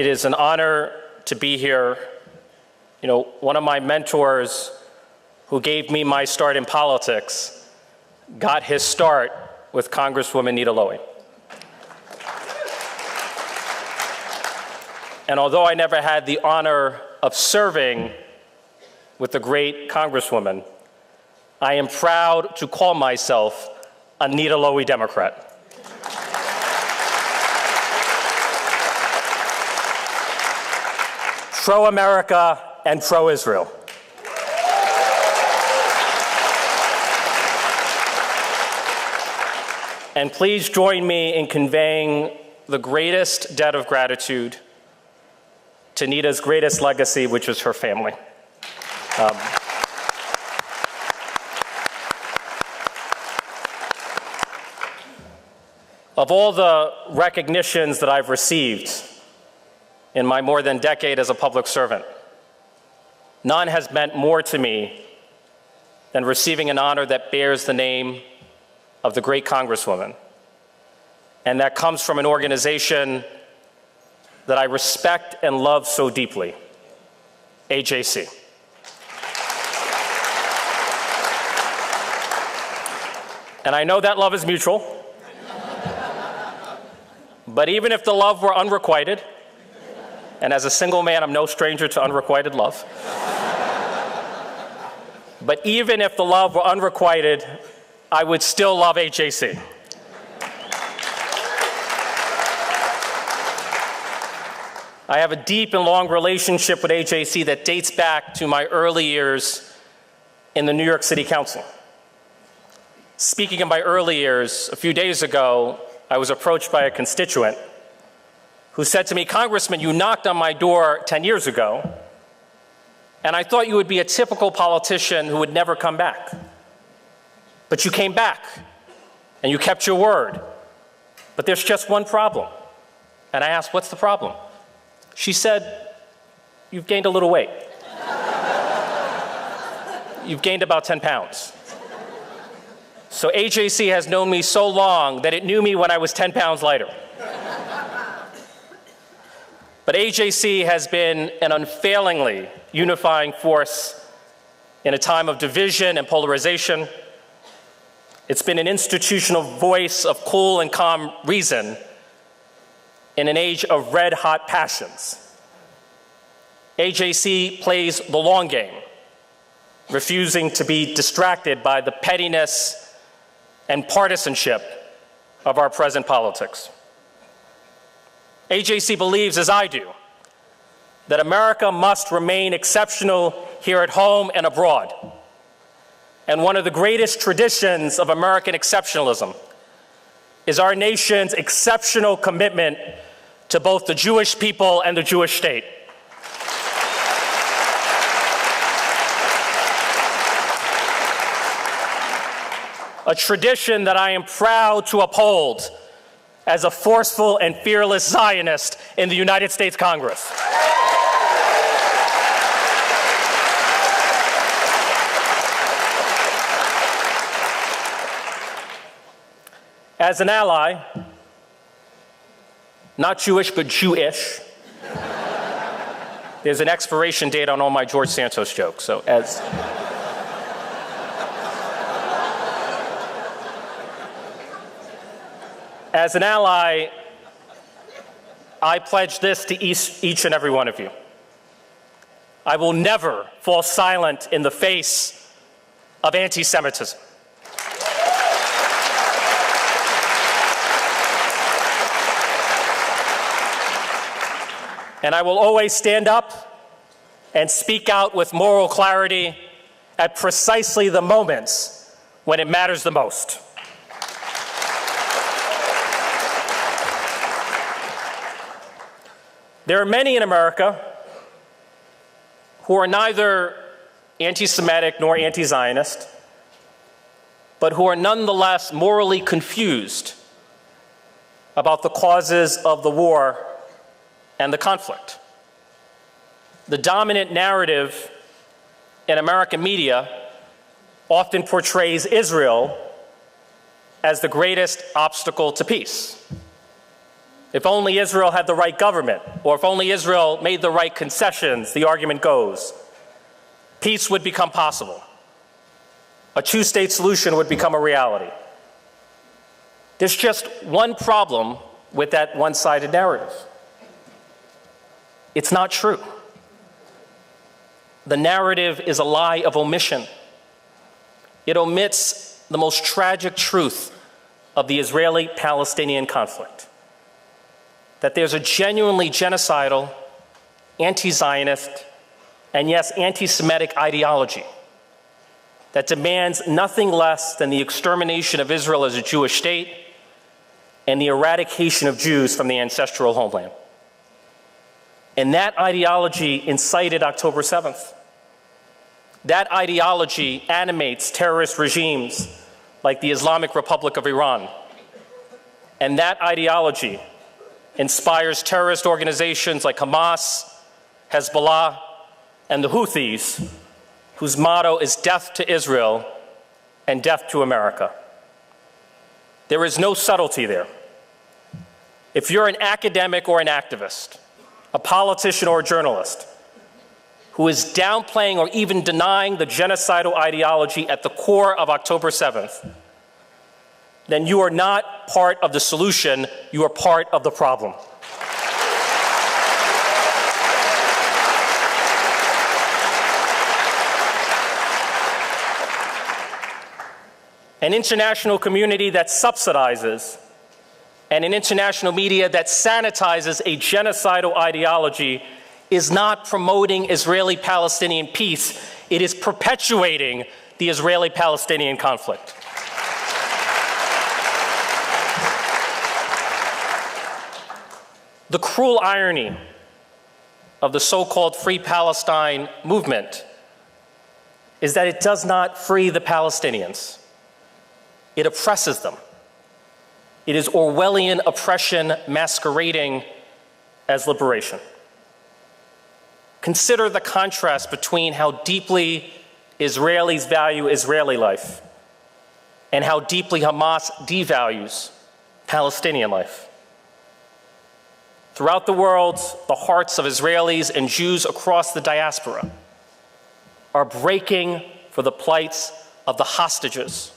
It is an honor to be here. You know, one of my mentors who gave me my start in politics got his start with Congresswoman Nita Lowey. And although I never had the honor of serving with the great Congresswoman, I am proud to call myself a Nita Lowey Democrat. Pro-America and pro-Israel. And please join me in conveying the greatest debt of gratitude to Nita's greatest legacy, which is her family. Of all the recognitions that I've received in my more than decade as a public servant, none has meant more to me than receiving an honor that bears the name of the great Congresswoman, and that comes from an organization that I respect and love so deeply, AJC. And I know that love is mutual, but even if the love were unrequited, and as a single man, I'm no stranger to unrequited love, but even if the love were unrequited, I would still love AJC. I have a deep and long relationship with AJC that dates back to my early years in the New York City Council. Speaking of my early years, a few days ago, I was approached by a constituent who said to me, "Congressman, you knocked on my door 10 years ago, and I thought you would be a typical politician who would never come back. But you came back, and you kept your word. But there's just one problem." And I asked, "What's the problem?" She said, "You've gained a little weight. You've gained about 10 pounds. So AJC has known me so long that it knew me when I was 10 pounds lighter." But AJC has been an unfailingly unifying force in a time of division and polarization. It's been an institutional voice of cool and calm reason in an age of red-hot passions. AJC plays the long game, refusing to be distracted by the pettiness and partisanship of our present politics. AJC believes, as I do, that America must remain exceptional here at home and abroad. And one of the greatest traditions of American exceptionalism is our nation's exceptional commitment to both the Jewish people and the Jewish state. A tradition that I am proud to uphold as a forceful and fearless Zionist in the United States Congress. As an ally, not Jewish, but Jewish, there's an expiration date on all my George Santos jokes, so As an ally, I pledge this to each and every one of you. I will never fall silent in the face of anti-Semitism. And I will always stand up and speak out with moral clarity at precisely the moments when it matters the most. There are many in America who are neither anti-Semitic nor anti-Zionist, but who are nonetheless morally confused about the causes of the war and the conflict. The dominant narrative in American media often portrays Israel as the greatest obstacle to peace. If only Israel had the right government, or if only Israel made the right concessions, the argument goes, peace would become possible. A two-state solution would become a reality. There's just one problem with that one-sided narrative. It's not true. The narrative is a lie of omission. It omits the most tragic truth of the Israeli-Palestinian conflict, that there's a genuinely genocidal, anti-Zionist, and yes, anti-Semitic ideology that demands nothing less than the extermination of Israel as a Jewish state and the eradication of Jews from the ancestral homeland. And that ideology incited October 7th. That ideology animates terrorist regimes like the Islamic Republic of Iran. And that ideology inspires terrorist organizations like Hamas, Hezbollah, and the Houthis, whose motto is death to Israel and death to America. There is no subtlety there. If you're an academic or an activist, a politician or a journalist, who is downplaying or even denying the genocidal ideology at the core of October 7th, then you are not part of the solution, you are part of the problem. An international community that subsidizes and an international media that sanitizes a genocidal ideology is not promoting Israeli-Palestinian peace, it is perpetuating the Israeli-Palestinian conflict. The cruel irony of the so-called Free Palestine movement is that it does not free the Palestinians. It oppresses them. It is Orwellian oppression masquerading as liberation. Consider the contrast between how deeply Israelis value Israeli life and how deeply Hamas devalues Palestinian life. Throughout the world, the hearts of Israelis and Jews across the diaspora are breaking for the plights of the hostages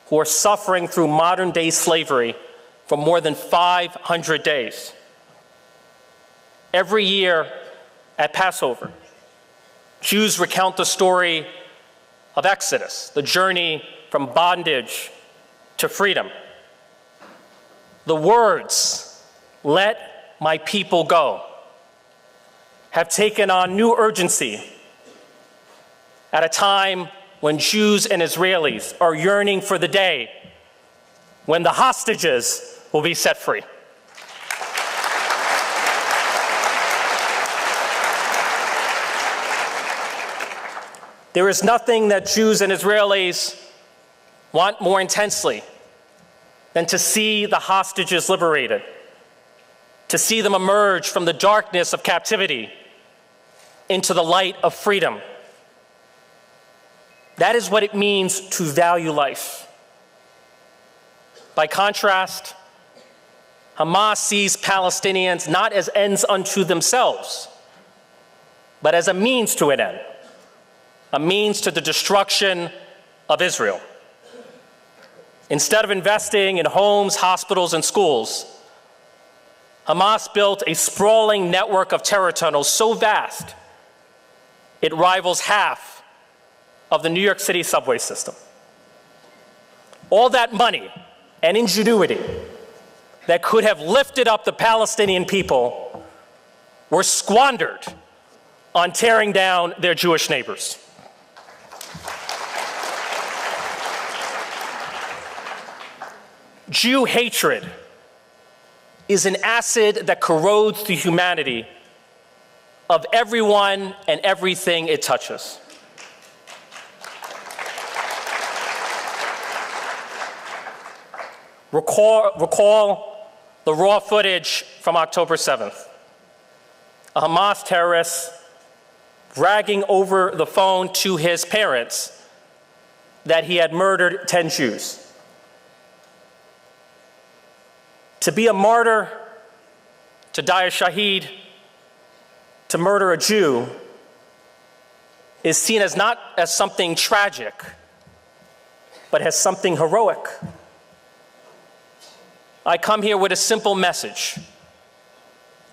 who are suffering through modern-day slavery for more than 500 days. Every year at Passover, Jews recount the story of Exodus, the journey from bondage to freedom. The words, "Let my people go," have taken on new urgency at a time when Jews and Israelis are yearning for the day when the hostages will be set free. There is nothing that Jews and Israelis want more intensely than to see the hostages liberated, to see them emerge from the darkness of captivity into the light of freedom. That is what it means to value life. By contrast, Hamas sees Palestinians not as ends unto themselves, but as a means to an end, a means to the destruction of Israel. Instead of investing in homes, hospitals, and schools, Hamas built a sprawling network of terror tunnels so vast it rivals half of the New York City subway system. All that money and ingenuity that could have lifted up the Palestinian people were squandered on tearing down their Jewish neighbors. Jew hatred is an acid that corrodes the humanity of everyone and everything it touches. Recall the raw footage from October 7th. A Hamas terrorist bragging over the phone to his parents that he had murdered 10 Jews. To be a martyr to die a shaheed, to murder a Jew, is seen as not as something tragic, but as something heroic. I come here with a simple message.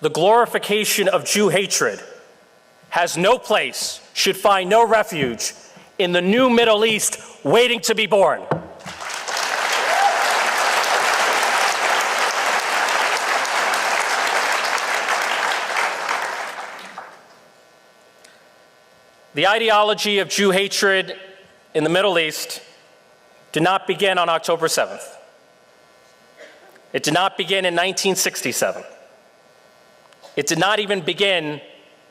The glorification of Jew hatred has no place, should find no refuge in the new Middle East waiting to be born. The ideology of Jew hatred in the Middle East did not begin on October 7th. It did not begin in 1967. It did not even begin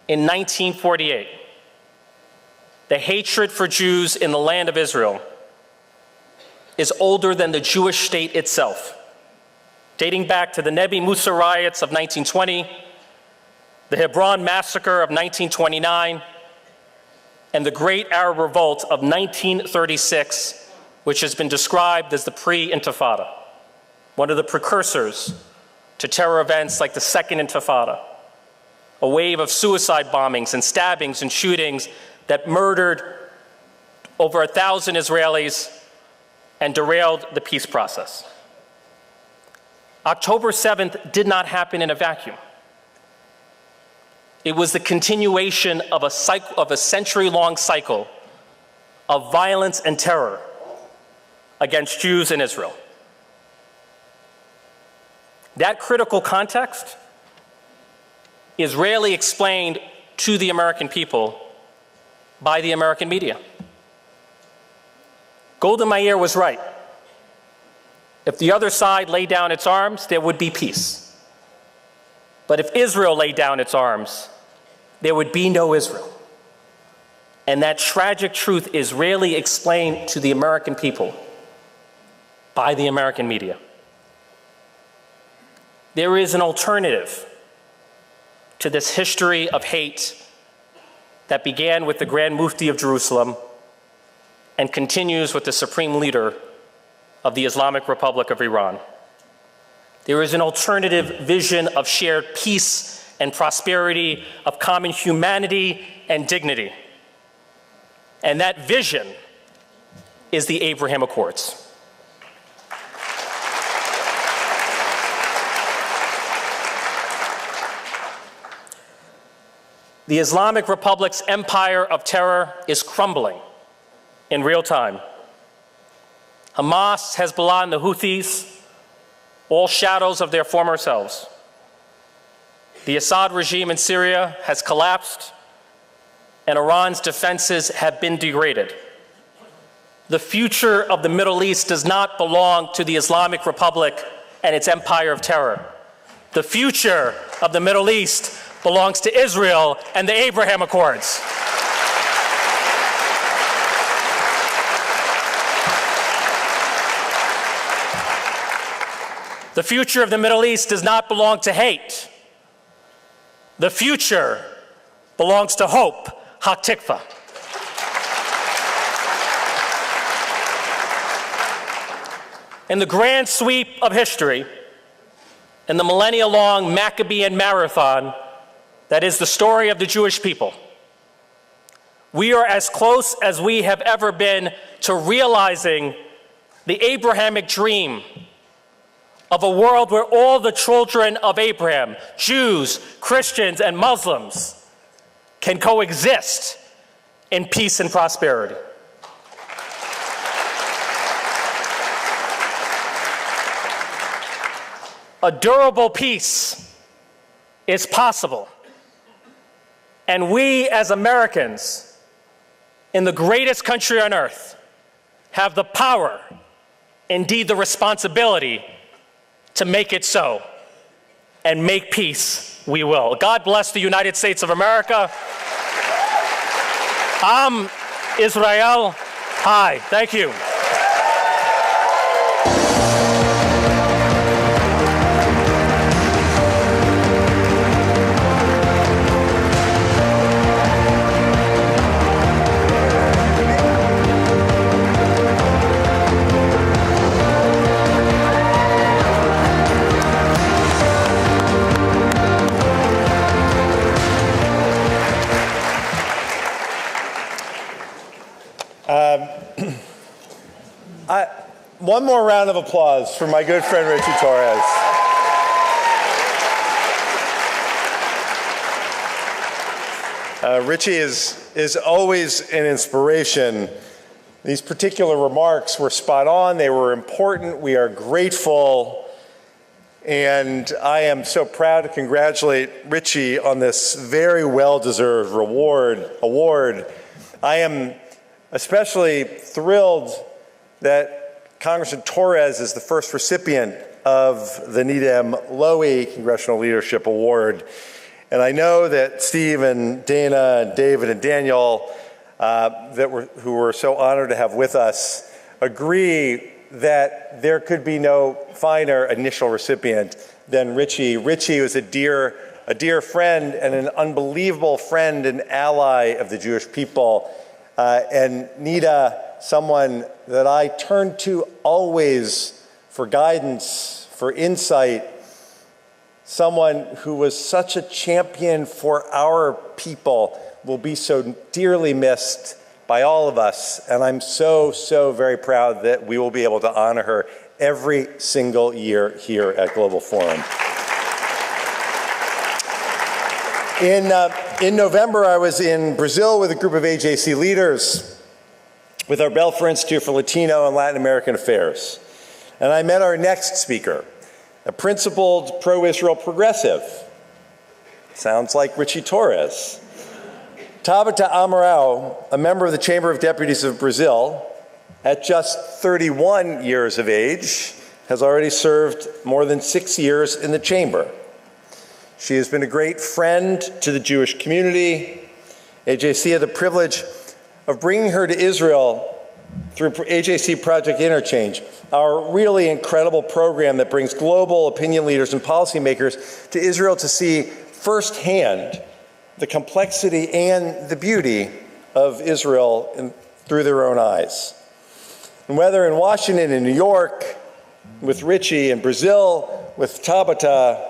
in 1948. The hatred for Jews in the land of Israel is older than the Jewish state itself, dating back to the Nebi Musa riots of 1920, the Hebron massacre of 1929, and the Great Arab Revolt of 1936, which has been described as the pre-Intifada, one of the precursors to terror events like the Second Intifada, a wave of suicide bombings and stabbings and shootings that murdered over 1,000 Israelis and derailed the peace process. October 7th did not happen in a vacuum. It was the continuation of a century-long cycle of violence and terror against Jews in Israel. That critical context is rarely explained to the American people by the American media. Golda Meir was right. If the other side laid down its arms, there would be peace. But if Israel laid down its arms, there would be no Israel. And that tragic truth is rarely explained to the American people by the American media. There is an alternative to this history of hate that began with the Grand Mufti of Jerusalem and continues with the Supreme Leader of the Islamic Republic of Iran. There is an alternative vision of shared peace and prosperity, of common humanity and dignity. And that vision is the Abraham Accords. The Islamic Republic's empire of terror is crumbling in real time. Hamas, Hezbollah, and the Houthis, all shadows of their former selves. The Assad regime in Syria has collapsed, and Iran's defenses have been degraded. The future of the Middle East does not belong to the Islamic Republic and its empire of terror. The future of the Middle East belongs to Israel and the Abraham Accords. The future of the Middle East does not belong to hate. The future belongs to hope, Hatikva. In the grand sweep of history, in the millennia-long Maccabean marathon that is the story of the Jewish people, we are as close as we have ever been to realizing the Abrahamic dream of a world where all the children of Abraham, Jews, Christians, and Muslims, can coexist in peace and prosperity. A durable peace is possible. And we as Americans, in the greatest country on earth, have the power, indeed the responsibility, to make it so. And make peace we will. God bless the United States of America. Am Israel. Hi. Thank you. One more round of applause for my good friend Richie Torres. Richie is always an inspiration. These particular remarks were spot on. They were important. We are grateful. And I am so proud to congratulate Richie on this very well-deserved award. I am especially thrilled that Congressman Torres is the first recipient of the Nita M. Lowy Congressional Leadership Award. And I know that Steve and Dana and David and Daniel, who were so honored to have with us, agree that there could be no finer initial recipient than Richie. Richie was a dear friend and an unbelievable friend and ally of the Jewish people. And Nita, someone that I turn to always for guidance, for insight, someone who was such a champion for our people, will be so dearly missed by all of us. And I'm so very proud that we will be able to honor her every single year here at Global Forum. In November, I was in Brazil with a group of AJC leaders with our Belfer Institute for Latino and Latin American Affairs. And I met our next speaker, a principled pro-Israel progressive. Sounds like Richie Torres. Tabata Amaral, a member of the Chamber of Deputies of Brazil, at just 31 years of age, has already served more than 6 years in the chamber. She has been a great friend to the Jewish community. AJC had the privilege of bringing her to Israel through AJC Project Interchange, our really incredible program that brings global opinion leaders and policymakers to Israel to see firsthand the complexity and the beauty of Israel through their own eyes. And whether in Washington and New York, with Richie, in Brazil, with Tabata,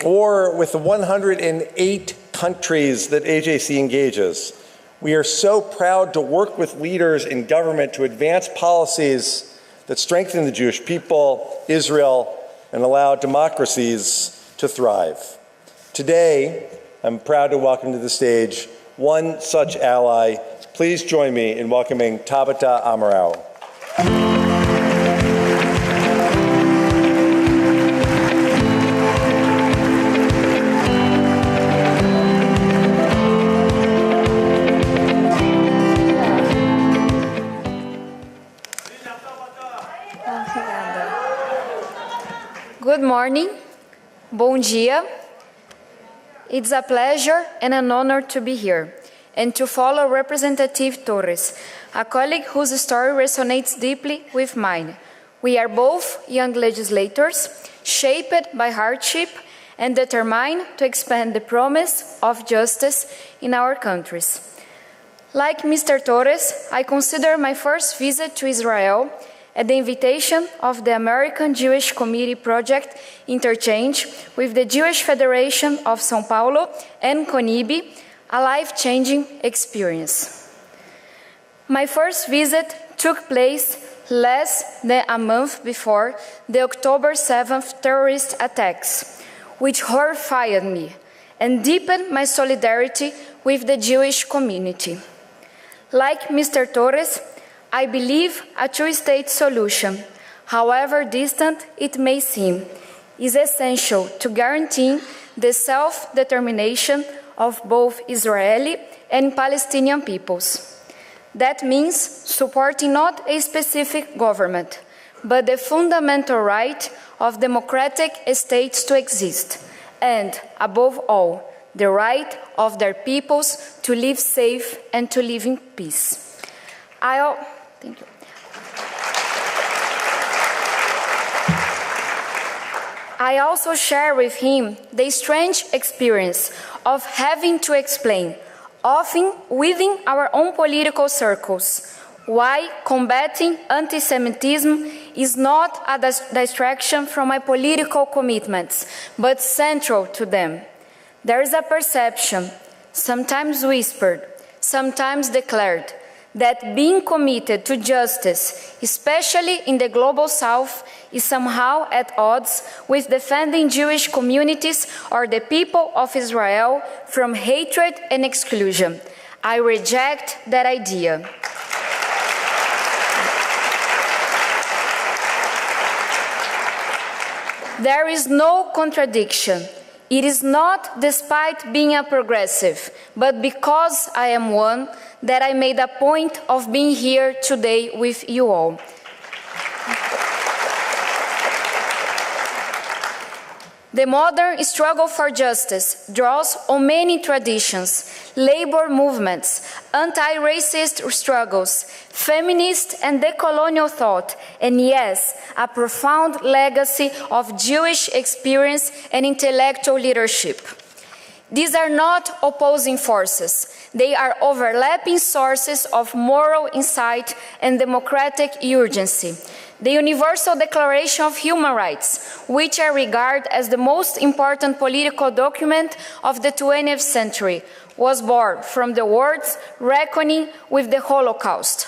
or with the 108 countries that AJC engages, we are so proud to work with leaders in government to advance policies that strengthen the Jewish people, Israel, and allow democracies to thrive. Today, I'm proud to welcome to the stage one such ally. Please join me in welcoming Tabata Amaral. Good morning. Bom dia. It's a pleasure and an honor to be here and to follow Representative Torres, a colleague whose story resonates deeply with mine. We are both young legislators, shaped by hardship and determined to expand the promise of justice in our countries. Like Mr. Torres, I consider my first visit to Israel at the invitation of the American Jewish Committee Project Interchange with the Jewish Federation of São Paulo and CONIB, a life-changing experience. My first visit took place less than a month before the October 7th terrorist attacks, which horrified me and deepened my solidarity with the Jewish community. Like Mr. Torres, I believe a two-state solution, however distant it may seem, is essential to guarantee the self-determination of both Israeli and Palestinian peoples. That means supporting not a specific government, but the fundamental right of democratic states to exist, and, above all, the right of their peoples to live safe and to live in peace. Thank you. I also share with him the strange experience of having to explain, often within our own political circles, why combating anti-Semitism is not a distraction from my political commitments, but central to them. There is a perception, sometimes whispered, sometimes declared, that being committed to justice, especially in the Global South, is somehow at odds with defending Jewish communities or the people of Israel from hatred and exclusion. I reject that idea. There is no contradiction. It is not despite being a progressive, but because I am one, that I made a point of being here today with you all. The modern struggle for justice draws on many traditions, labor movements, anti-racist struggles, feminist and decolonial thought, and yes, a profound legacy of Jewish experience and intellectual leadership. These are not opposing forces. They are overlapping sources of moral insight and democratic urgency. The Universal Declaration of Human Rights, which I regard as the most important political document of the 20th century, was born from the words reckoning with the Holocaust.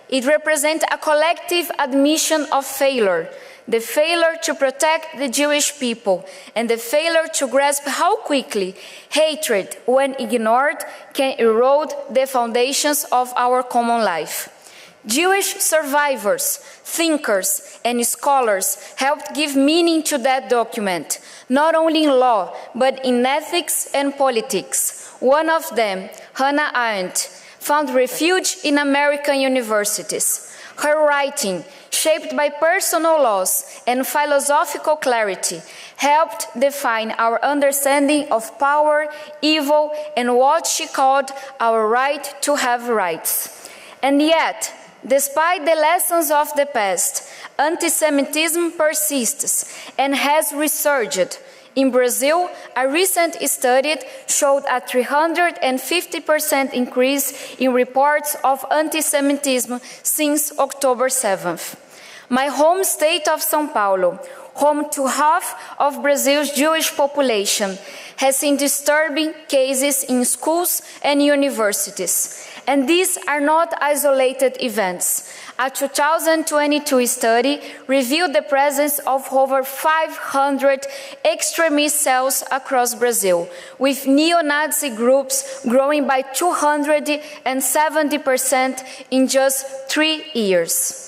It represents a collective admission of failure, the failure to protect the Jewish people, and the failure to grasp how quickly hatred, when ignored, can erode the foundations of our common life. Jewish survivors, thinkers, and scholars helped give meaning to that document, not only in law, but in ethics and politics. One of them, Hannah Arendt, found refuge in American universities. Her writing, shaped by personal loss and philosophical clarity, helped define our understanding of power, evil, and what she called our right to have rights. And yet, despite the lessons of the past, anti-Semitism persists and has resurged. In Brazil, a recent study showed a 350% increase in reports of anti-Semitism since October 7th. My home state of São Paulo, home to half of Brazil's Jewish population, has seen disturbing cases in schools and universities. And these are not isolated events. A 2022 study revealed the presence of over 500 extremist cells across Brazil, with neo-Nazi groups growing by 270% in just 3 years.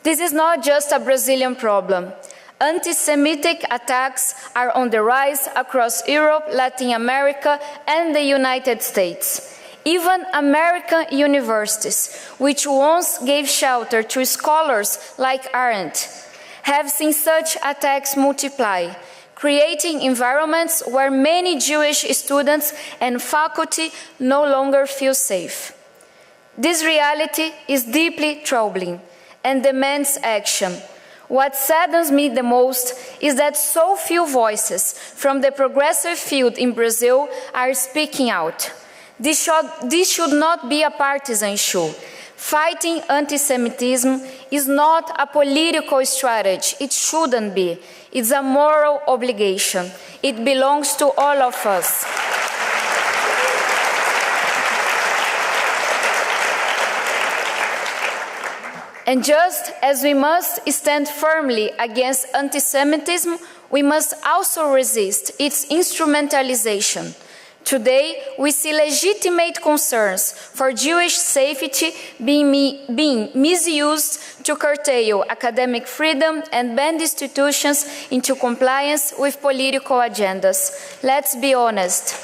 This is not just a Brazilian problem. Anti-Semitic attacks are on the rise across Europe, Latin America, and the United States. Even American universities, which once gave shelter to scholars like Arendt, have seen such attacks multiply, creating environments where many Jewish students and faculty no longer feel safe. This reality is deeply troubling and demands action. What saddens me the most is that so few voices from the progressive field in Brazil are speaking out. This should not be a partisan issue. Fighting anti-Semitism is not a political strategy. It shouldn't be. It's a moral obligation. It belongs to all of us. And just as we must stand firmly against anti-Semitism, we must also resist its instrumentalization. Today, we see legitimate concerns for Jewish safety being misused to curtail academic freedom and bend institutions into compliance with political agendas. Let's be honest.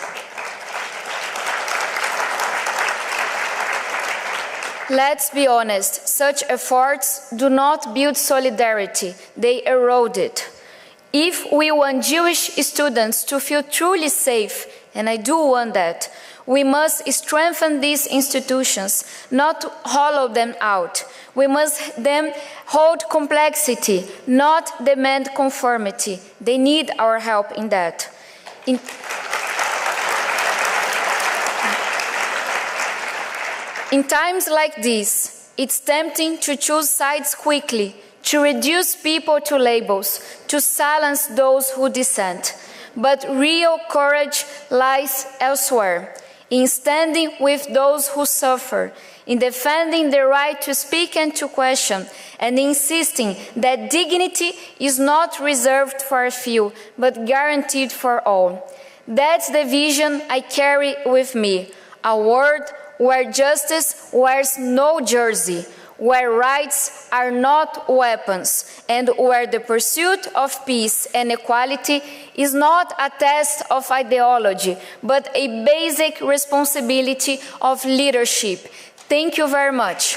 Let's be honest, such efforts do not build solidarity, they erode it. If we want Jewish students to feel truly safe, and I do want that, we must strengthen these institutions, not hollow them out. We must them hold complexity, not demand conformity. They need our help in that. In times like these, it's tempting to choose sides quickly, to reduce people to labels, to silence those who dissent. But real courage lies elsewhere, in standing with those who suffer, in defending the right to speak and to question, and insisting that dignity is not reserved for a few, but guaranteed for all. That's the vision I carry with me, a world where justice wears no jersey, where rights are not weapons, and where the pursuit of peace and equality is not a test of ideology, but a basic responsibility of leadership. Thank you very much.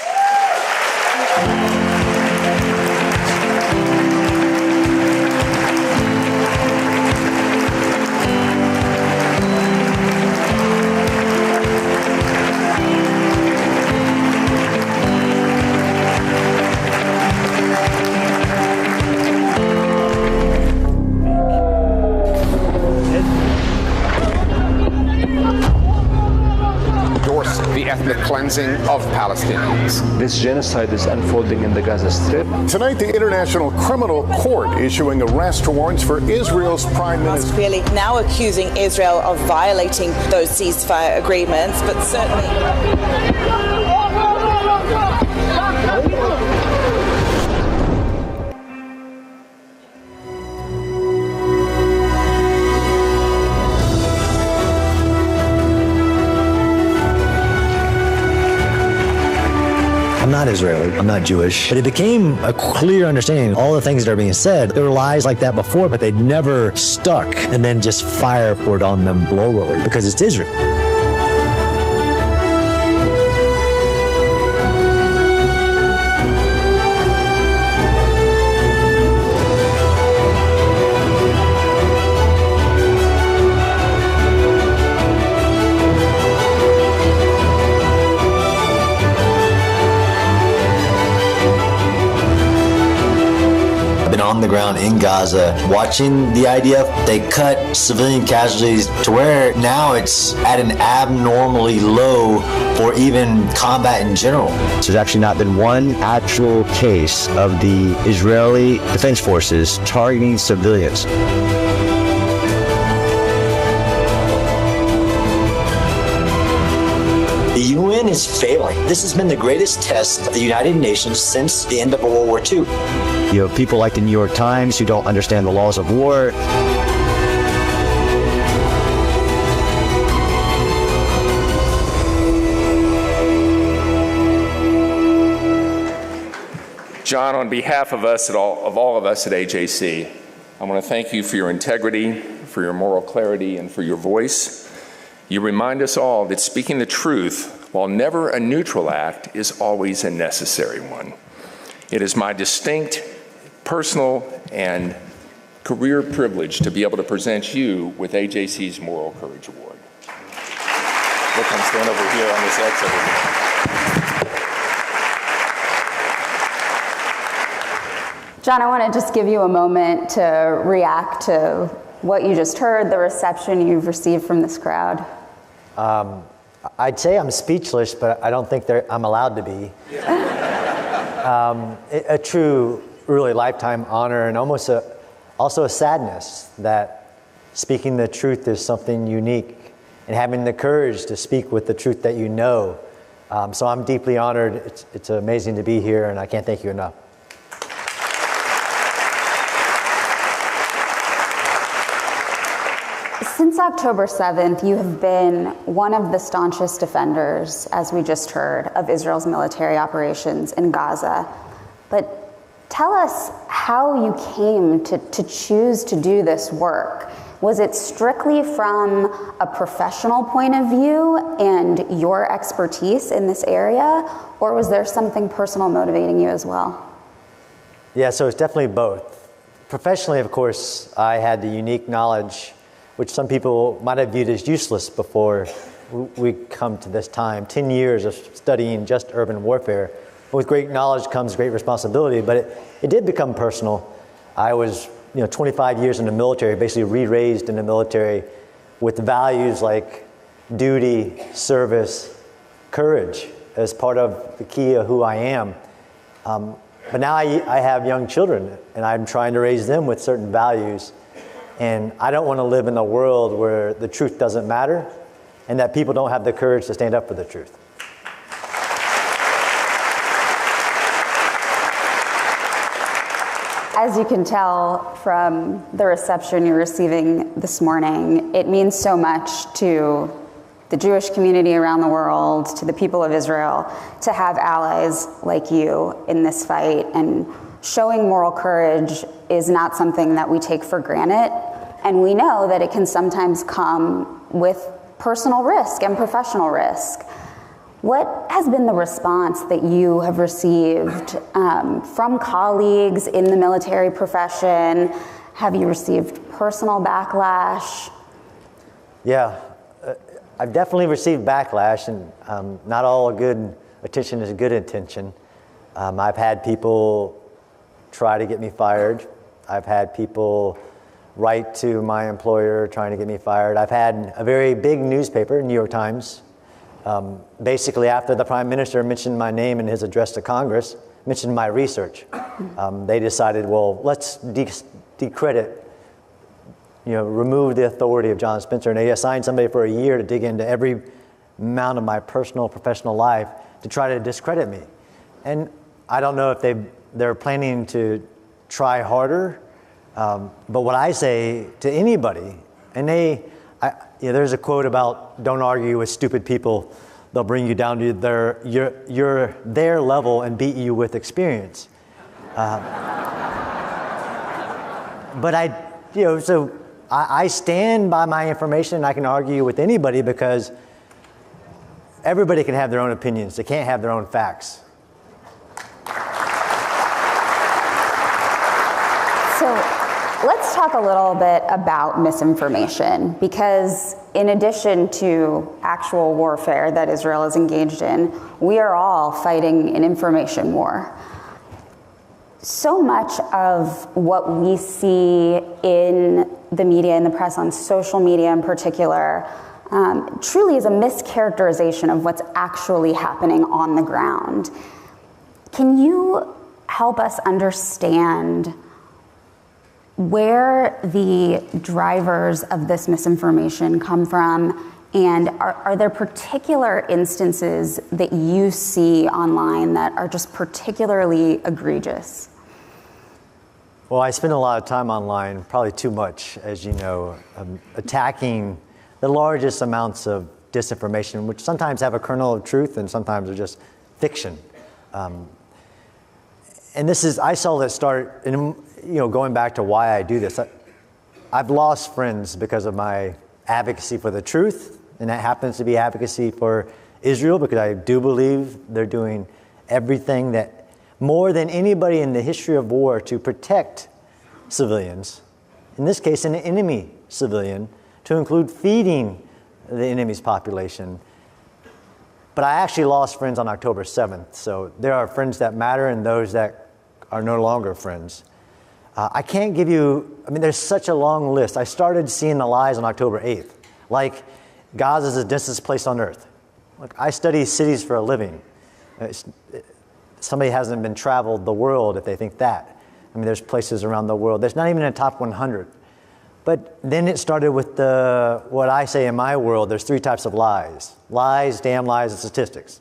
The ethnic cleansing of Palestinians. This genocide is unfolding in the Gaza Strip. Tonight, the International Criminal Court issuing arrest warrants for Israel's prime minister. Really now accusing Israel of violating those ceasefire agreements, but certainly... I'm not Israeli, I'm not Jewish, but it became a clear understanding. All the things that are being said, there were lies like that before, but they'd never stuck, and then just fire poured on them globally because it's Israel. On the ground in Gaza, watching the IDF, they cut civilian casualties to where now it's at an abnormally low for even combat in general. There's actually not been one actual case of the Israeli Defense Forces targeting civilians. The UN is failing. This has been the greatest test of the United Nations since the end of World War II. You have people like the New York Times who don't understand the laws of war. John, on behalf of all of us at AJC, I want to thank you for your integrity, for your moral clarity, and for your voice. You remind us all that speaking the truth, while never a neutral act, is always a necessary one. It is my distinct personal and career privilege to be able to present you with AJC's Moral Courage Award. We'll come stand over here on this X over here. John, I want to just give you a moment to react to what you just heard, the reception you've received from this crowd. I'd say I'm speechless, but I don't think I'm allowed to be. A true, really lifetime honor, and almost also a sadness that speaking the truth is something unique, and having the courage to speak with the truth that you know. So I'm deeply honored. It's amazing to be here, and I can't thank you enough. Since October 7th, you have been one of the staunchest defenders, as we just heard, of Israel's military operations in Gaza. But tell us how you came to choose to do this work. Was it strictly from a professional point of view and your expertise in this area, or was there something personal motivating you as well? Yeah, so it's definitely both. Professionally, of course, I had the unique knowledge which some people might have viewed as useless before we come to this time. 10 years of studying just urban warfare. With great knowledge comes great responsibility, but it did become personal. I was 25 years in the military, basically re-raised in the military with values like duty, service, courage as part of the key of who I am. But now I have young children, and I'm trying to raise them with certain values. And I don't want to live in a world where the truth doesn't matter and that people don't have the courage to stand up for the truth. As you can tell from the reception you're receiving this morning, it means so much to the Jewish community around the world, to the people of Israel, to have allies like you in this fight. And showing moral courage is not something that we take for granted. And we know that it can sometimes come with personal risk and professional risk. What has been the response that you have received from colleagues in the military profession? Have you received personal backlash? Yeah, I've definitely received backlash, and not all good attention is good intention. I've had people try to get me fired. I've had people write to my employer trying to get me fired. I've had a very big newspaper, New York Times, basically after the Prime Minister mentioned my name in his address to Congress, mentioned my research. They decided, well, let's decredit, remove the authority of John Spencer. And they assigned somebody for a year to dig into every amount of my personal, professional life to try to discredit me. And I don't know if they're planning to try harder, but what I say to anybody, and there's a quote about don't argue with stupid people. They'll bring you down to their level and beat you with experience. But I stand by my information, and I can argue with anybody because everybody can have their own opinions. They can't have their own facts. So let's talk a little bit about misinformation, because in addition to actual warfare that Israel is engaged in, we are all fighting an information war. So much of what we see in the media, in the press, on social media in particular, truly is a mischaracterization of what's actually happening on the ground. Can you help us understand where the drivers of this misinformation come from, and are there particular instances that you see online that are just particularly egregious? Well, I spend a lot of time online, probably too much, as you know, attacking the largest amounts of disinformation, which sometimes have a kernel of truth and sometimes are just fiction. And I saw this start, going back to why I do this. I've lost friends because of my advocacy for the truth, and that happens to be advocacy for Israel, because I do believe they're doing everything that more than anybody in the history of war to protect civilians, in this case an enemy civilian, to include feeding the enemy's population. But I actually lost friends on October 7th, so there are friends that matter and those that are no longer friends. I can't give you, there's such a long list. I started seeing the lies on October 8th, like Gaza is the densest place on earth. Look, I study cities for a living. Somebody hasn't been traveled the world if they think that. There's places around the world. There's not even a top 100. But then it started with what I say in my world, there's three types of lies. Lies, damn lies, and statistics.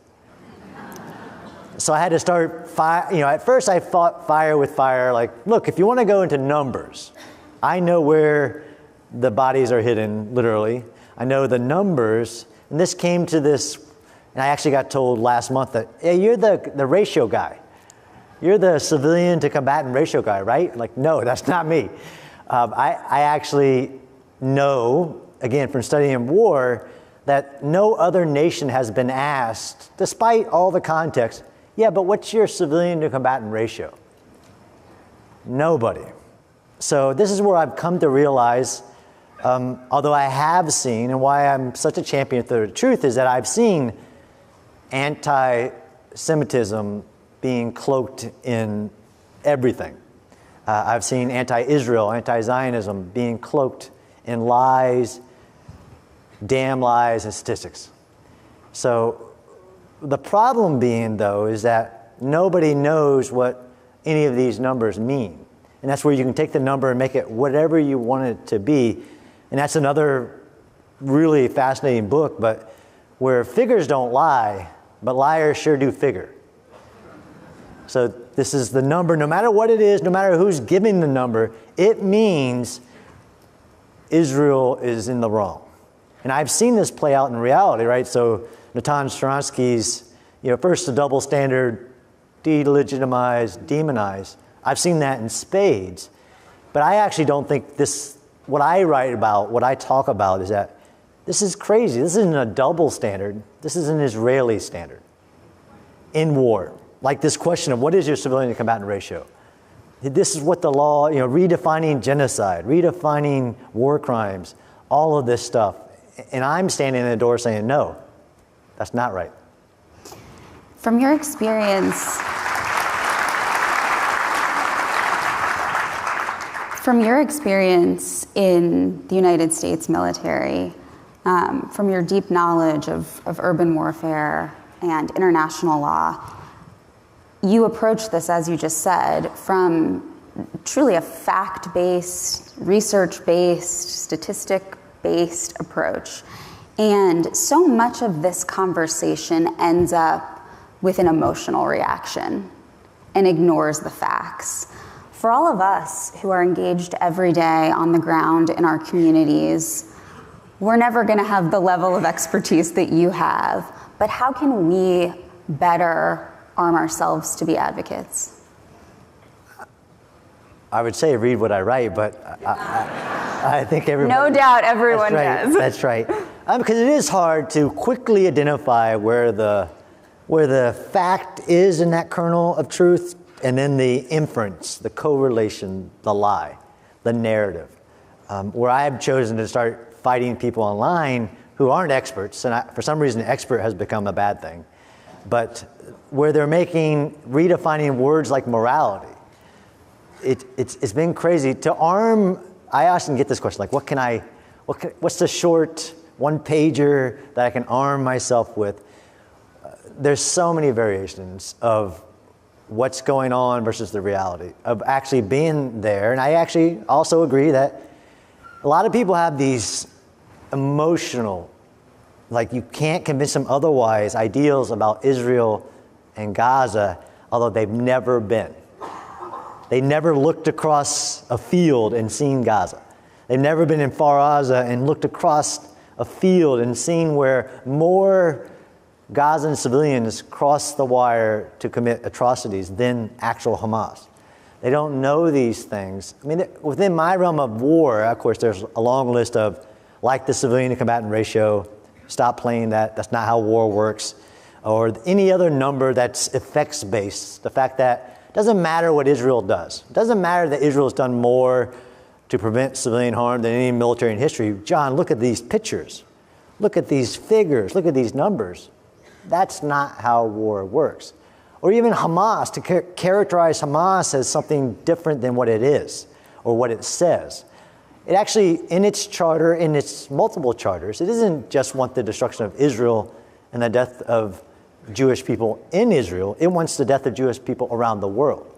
So I had to start, at first I fought fire with fire, like, look, if you want to go into numbers, I know where the bodies are hidden, literally. I know the numbers, and this came to this, and I actually got told last month that, hey, you're the ratio guy. You're the civilian to combatant ratio guy, right? Like, no, that's not me. I actually know, again, from studying war, that no other nation has been asked, despite all the context, yeah, but what's your civilian to combatant ratio? Nobody. So this is where I've come to realize, although I have seen, and why I'm such a champion for the truth, is that I've seen anti-Semitism being cloaked in everything. I've seen anti-Israel, anti-Zionism being cloaked in lies, damn lies, and statistics. So the problem being, though, is that nobody knows what any of these numbers mean. And that's where you can take the number and make it whatever you want it to be. And that's another really fascinating book, but where figures don't lie, but liars sure do figure. So this is the number, no matter what it is, no matter who's giving the number, it means Israel is in the wrong. And I've seen this play out in reality, right? So Natan Sharansky's, first a double standard, delegitimize, demonize. I've seen that in spades. But I actually don't think this, what I write about, what I talk about is that this is crazy. This isn't a double standard. This is an Israeli standard in war. Like this question of what is your civilian to combatant ratio? This is what the law, redefining genocide, redefining war crimes, all of this stuff. And I'm standing in the door saying, no, that's not right. From your experience, in the United States military, from your deep knowledge of urban warfare and international law, you approach this, as you just said, from truly a fact-based, research-based, statistic-based approach. And so much of this conversation ends up with an emotional reaction and ignores the facts. For all of us who are engaged every day on the ground in our communities, we're never going to have the level of expertise that you have. But how can we better arm ourselves to be advocates? I would say read what I write, but I think everyone... No doubt everyone does. That's right. Because it is hard to quickly identify where the fact is in that kernel of truth, and then the inference, the correlation, the lie, the narrative. Where I've chosen to start fighting people online who aren't experts, and for some reason expert has become a bad thing, but where they're redefining words like morality. It's been crazy. To arm, I often get this question, like what's the short one-pager that I can arm myself with? There's so many variations of what's going on versus the reality of actually being there. And I actually also agree that a lot of people have these emotional, like you can't convince them otherwise, ideals about Israel and Gaza, although they've never been. They never looked across a field and seen Gaza. They've never been in Far Gaza and looked across a field and seen where more Gazan civilians cross the wire to commit atrocities than actual Hamas. They don't know these things. I mean, within my realm of war, of course, there's a long list of, like the civilian to combatant ratio, stop playing that, that's not how war works, or any other number that's effects-based. The fact that it doesn't matter what Israel does. It doesn't matter that Israel has done more to prevent civilian harm than any military in history. John, look at these pictures. Look at these figures. Look at these numbers. That's not how war works. Or even Hamas, to characterize Hamas as something different than what it is or what it says. It actually, in its charter, in its multiple charters, it doesn't just want the destruction of Israel and the death of Jewish people in Israel. It wants the death of Jewish people around the world.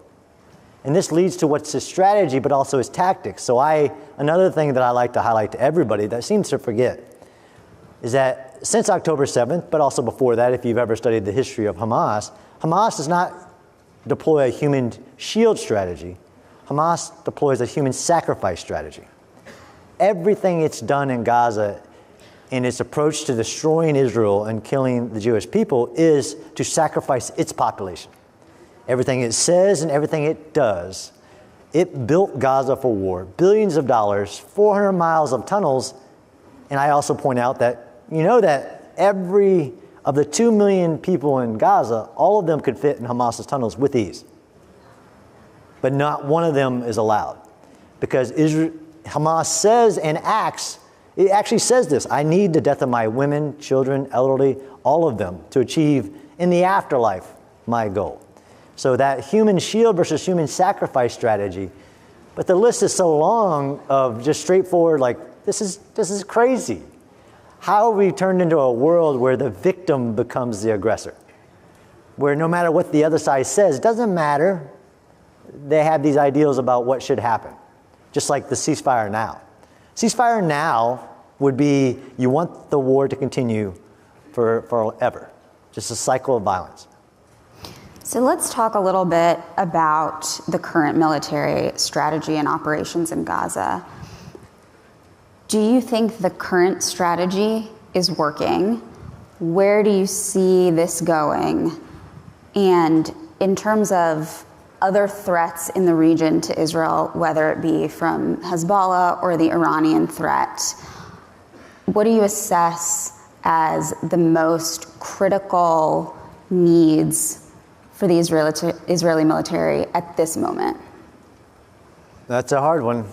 And this leads to what's his strategy, but also his tactics. So another thing that I like to highlight to everybody that seems to forget is that since October 7th, but also before that, if you've ever studied the history of Hamas, Hamas does not deploy a human shield strategy. Hamas deploys a human sacrifice strategy. Everything it's done in Gaza in its approach to destroying Israel and killing the Jewish people is to sacrifice its population. Everything it says and everything it does. It built Gaza for war, billions of dollars, 400 miles of tunnels. And I also point out that, that every of the 2 million people in Gaza, all of them could fit in Hamas's tunnels with ease. But not one of them is allowed. Because Hamas says and acts, it actually says this: I need the death of my women, children, elderly, all of them, to achieve in the afterlife my goal. So that human shield versus human sacrifice strategy. But the list is so long of just straightforward, like, this is crazy. How have we turned into a world where the victim becomes the aggressor? Where no matter what the other side says, it doesn't matter. They have these ideals about what should happen. Just like the ceasefire now. Ceasefire now would be you want the war to continue forever, just a cycle of violence. So let's talk a little bit about the current military strategy and operations in Gaza. Do you think the current strategy is working? Where do you see this going? And in terms of other threats in the region to Israel, whether it be from Hezbollah or the Iranian threat, what do you assess as the most critical needs for the Israeli military at this moment? That's a hard one.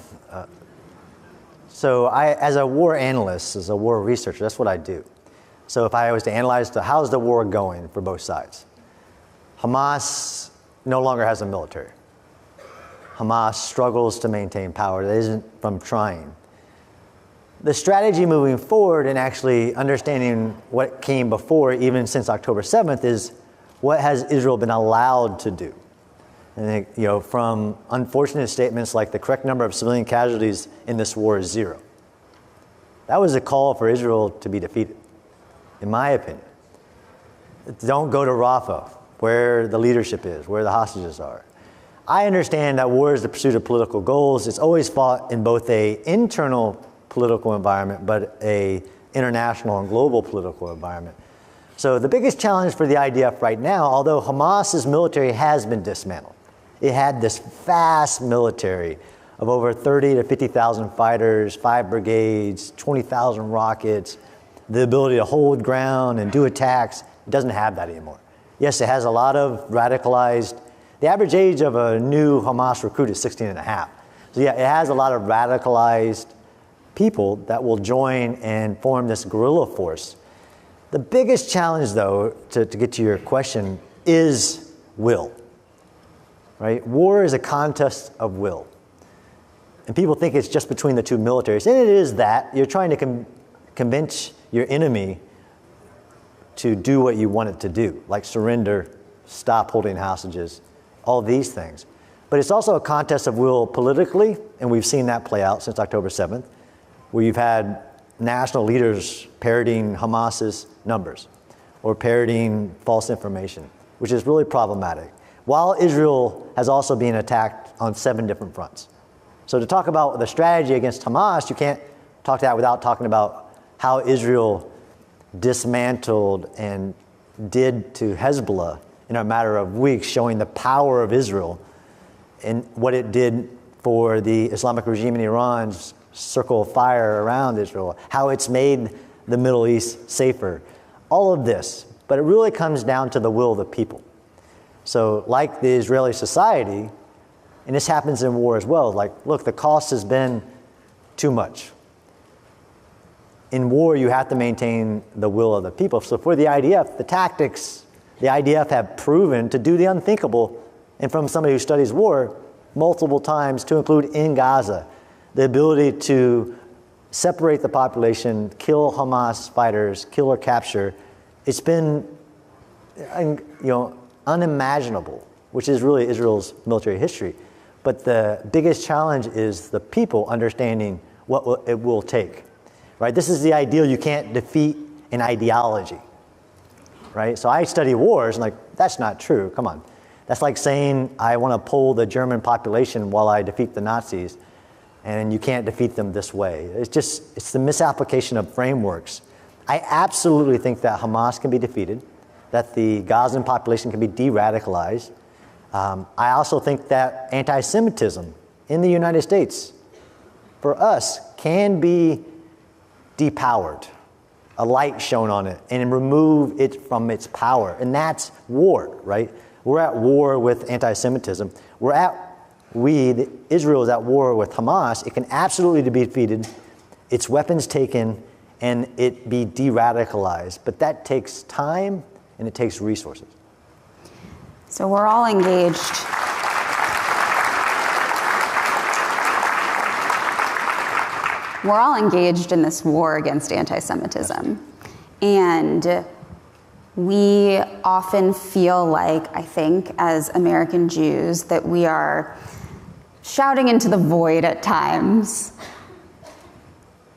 So I, as a war analyst, as a war researcher, that's what I do. So if I was to analyze how's the war going for both sides? Hamas no longer has a military. Hamas struggles to maintain power. That isn't from trying. The strategy moving forward and actually understanding what came before, even since October 7th, is what has Israel been allowed to do? And from unfortunate statements like the correct number of civilian casualties in this war is 0. That was a call for Israel to be defeated, in my opinion. Don't go to Rafah, where the leadership is, where the hostages are. I understand that war is the pursuit of political goals. It's always fought in both an internal political environment, but an international and global political environment. So the biggest challenge for the IDF right now, although Hamas's military has been dismantled, it had this vast military of over 30 to 50,000 fighters, 5 brigades, 20,000 rockets, the ability to hold ground and do attacks. It doesn't have that anymore. Yes, it has a lot of radicalized. The average age of a new Hamas recruit is 16 and a half. So yeah, it has a lot of radicalized people that will join and form this guerrilla force. The biggest challenge, though, to get to your question, is will. Right? War is a contest of will. And people think it's just between the two militaries. And it is that. You're trying to convince your enemy to do what you want it to do, like surrender, stop holding hostages, all these things. But it's also a contest of will politically, and we've seen that play out since October 7th, where you've had national leaders parroting Hamas's numbers or parroting false information, which is really problematic. While Israel has also been attacked on 7 different fronts. So to talk about the strategy against Hamas, you can't talk that without talking about how Israel dismantled and did to Hezbollah in a matter of weeks, showing the power of Israel and what it did for the Islamic regime in Iran's circle of fire around Israel, how it's made the Middle East safer, all of this. But it really comes down to the will of the people. So like the Israeli society, and this happens in war as well, like, look, the cost has been too much. In war, you have to maintain the will of the people. So for the IDF, the tactics, the IDF have proven to do the unthinkable, and from somebody who studies war, multiple times, to include in Gaza, the ability to separate the population, kill Hamas fighters, kill or capture. It's been, unimaginable, which is really Israel's military history. But the biggest challenge is the people understanding what it will take, right? This is the ideal. You can't defeat an ideology, right? So I study wars, and that's not true. Come on. That's like saying I want to pull the German population while I defeat the Nazis, and you can't defeat them this way. It's the misapplication of frameworks. I absolutely think that Hamas can be defeated, that the Gazan population can be de-radicalized. I also think that anti-Semitism in the United States, for us, can be depowered, a light shown on it, and remove it from its power. And that's war, right? We're at war with anti-Semitism. Israel is at war with Hamas. It can absolutely be defeated, its weapons taken, and it be de-radicalized. But that takes time and it takes resources. So we're all engaged. We're all engaged in this war against anti-Semitism. And we often feel like, I think, as American Jews, that we are shouting into the void at times.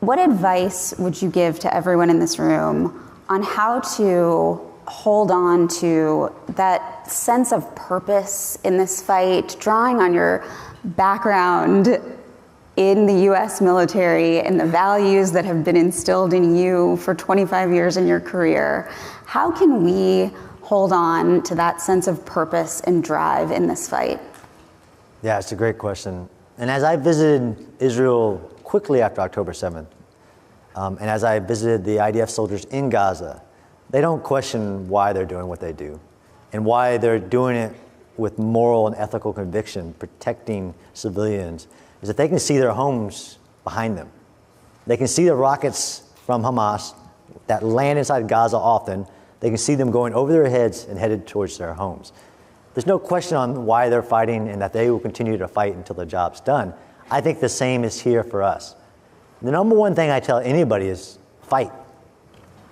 what advice would you give to everyone in this room on how to hold on to that sense of purpose in this fight, drawing on your background in the U.S. military and the values that have been instilled in you for 25 years in your career? How can we hold on to that sense of purpose and drive in this fight? Yeah, it's a great question. And as I visited Israel quickly after October 7th, and as I visited the IDF soldiers in Gaza, they don't question why they're doing what they do and why they're doing it with moral and ethical conviction, protecting civilians, is that they can see their homes behind them. They can see the rockets from Hamas that land inside Gaza often. They can see them going over their heads and headed towards their homes. There's no question on why they're fighting and that they will continue to fight until the job's done. I think the same is here for us. The number one thing I tell anybody is fight.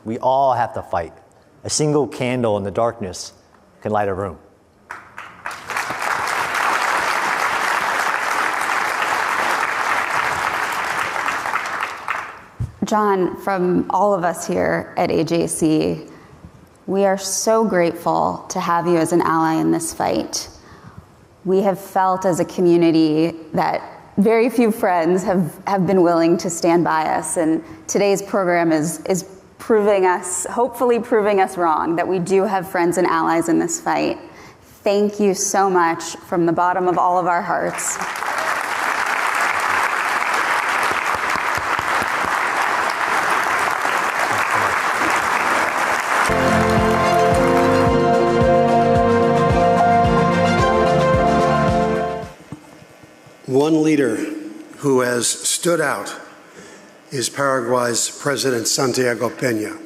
We all have to fight. A single candle in the darkness can light a room. John, from all of us here at AJC, we are so grateful to have you as an ally in this fight. We have felt as a community that very few friends have been willing to stand by us, and today's program is proving us, hopefully proving us wrong, that we do have friends and allies in this fight. Thank you so much from the bottom of all of our hearts. One leader who has stood out is Paraguay's President Santiago Peña.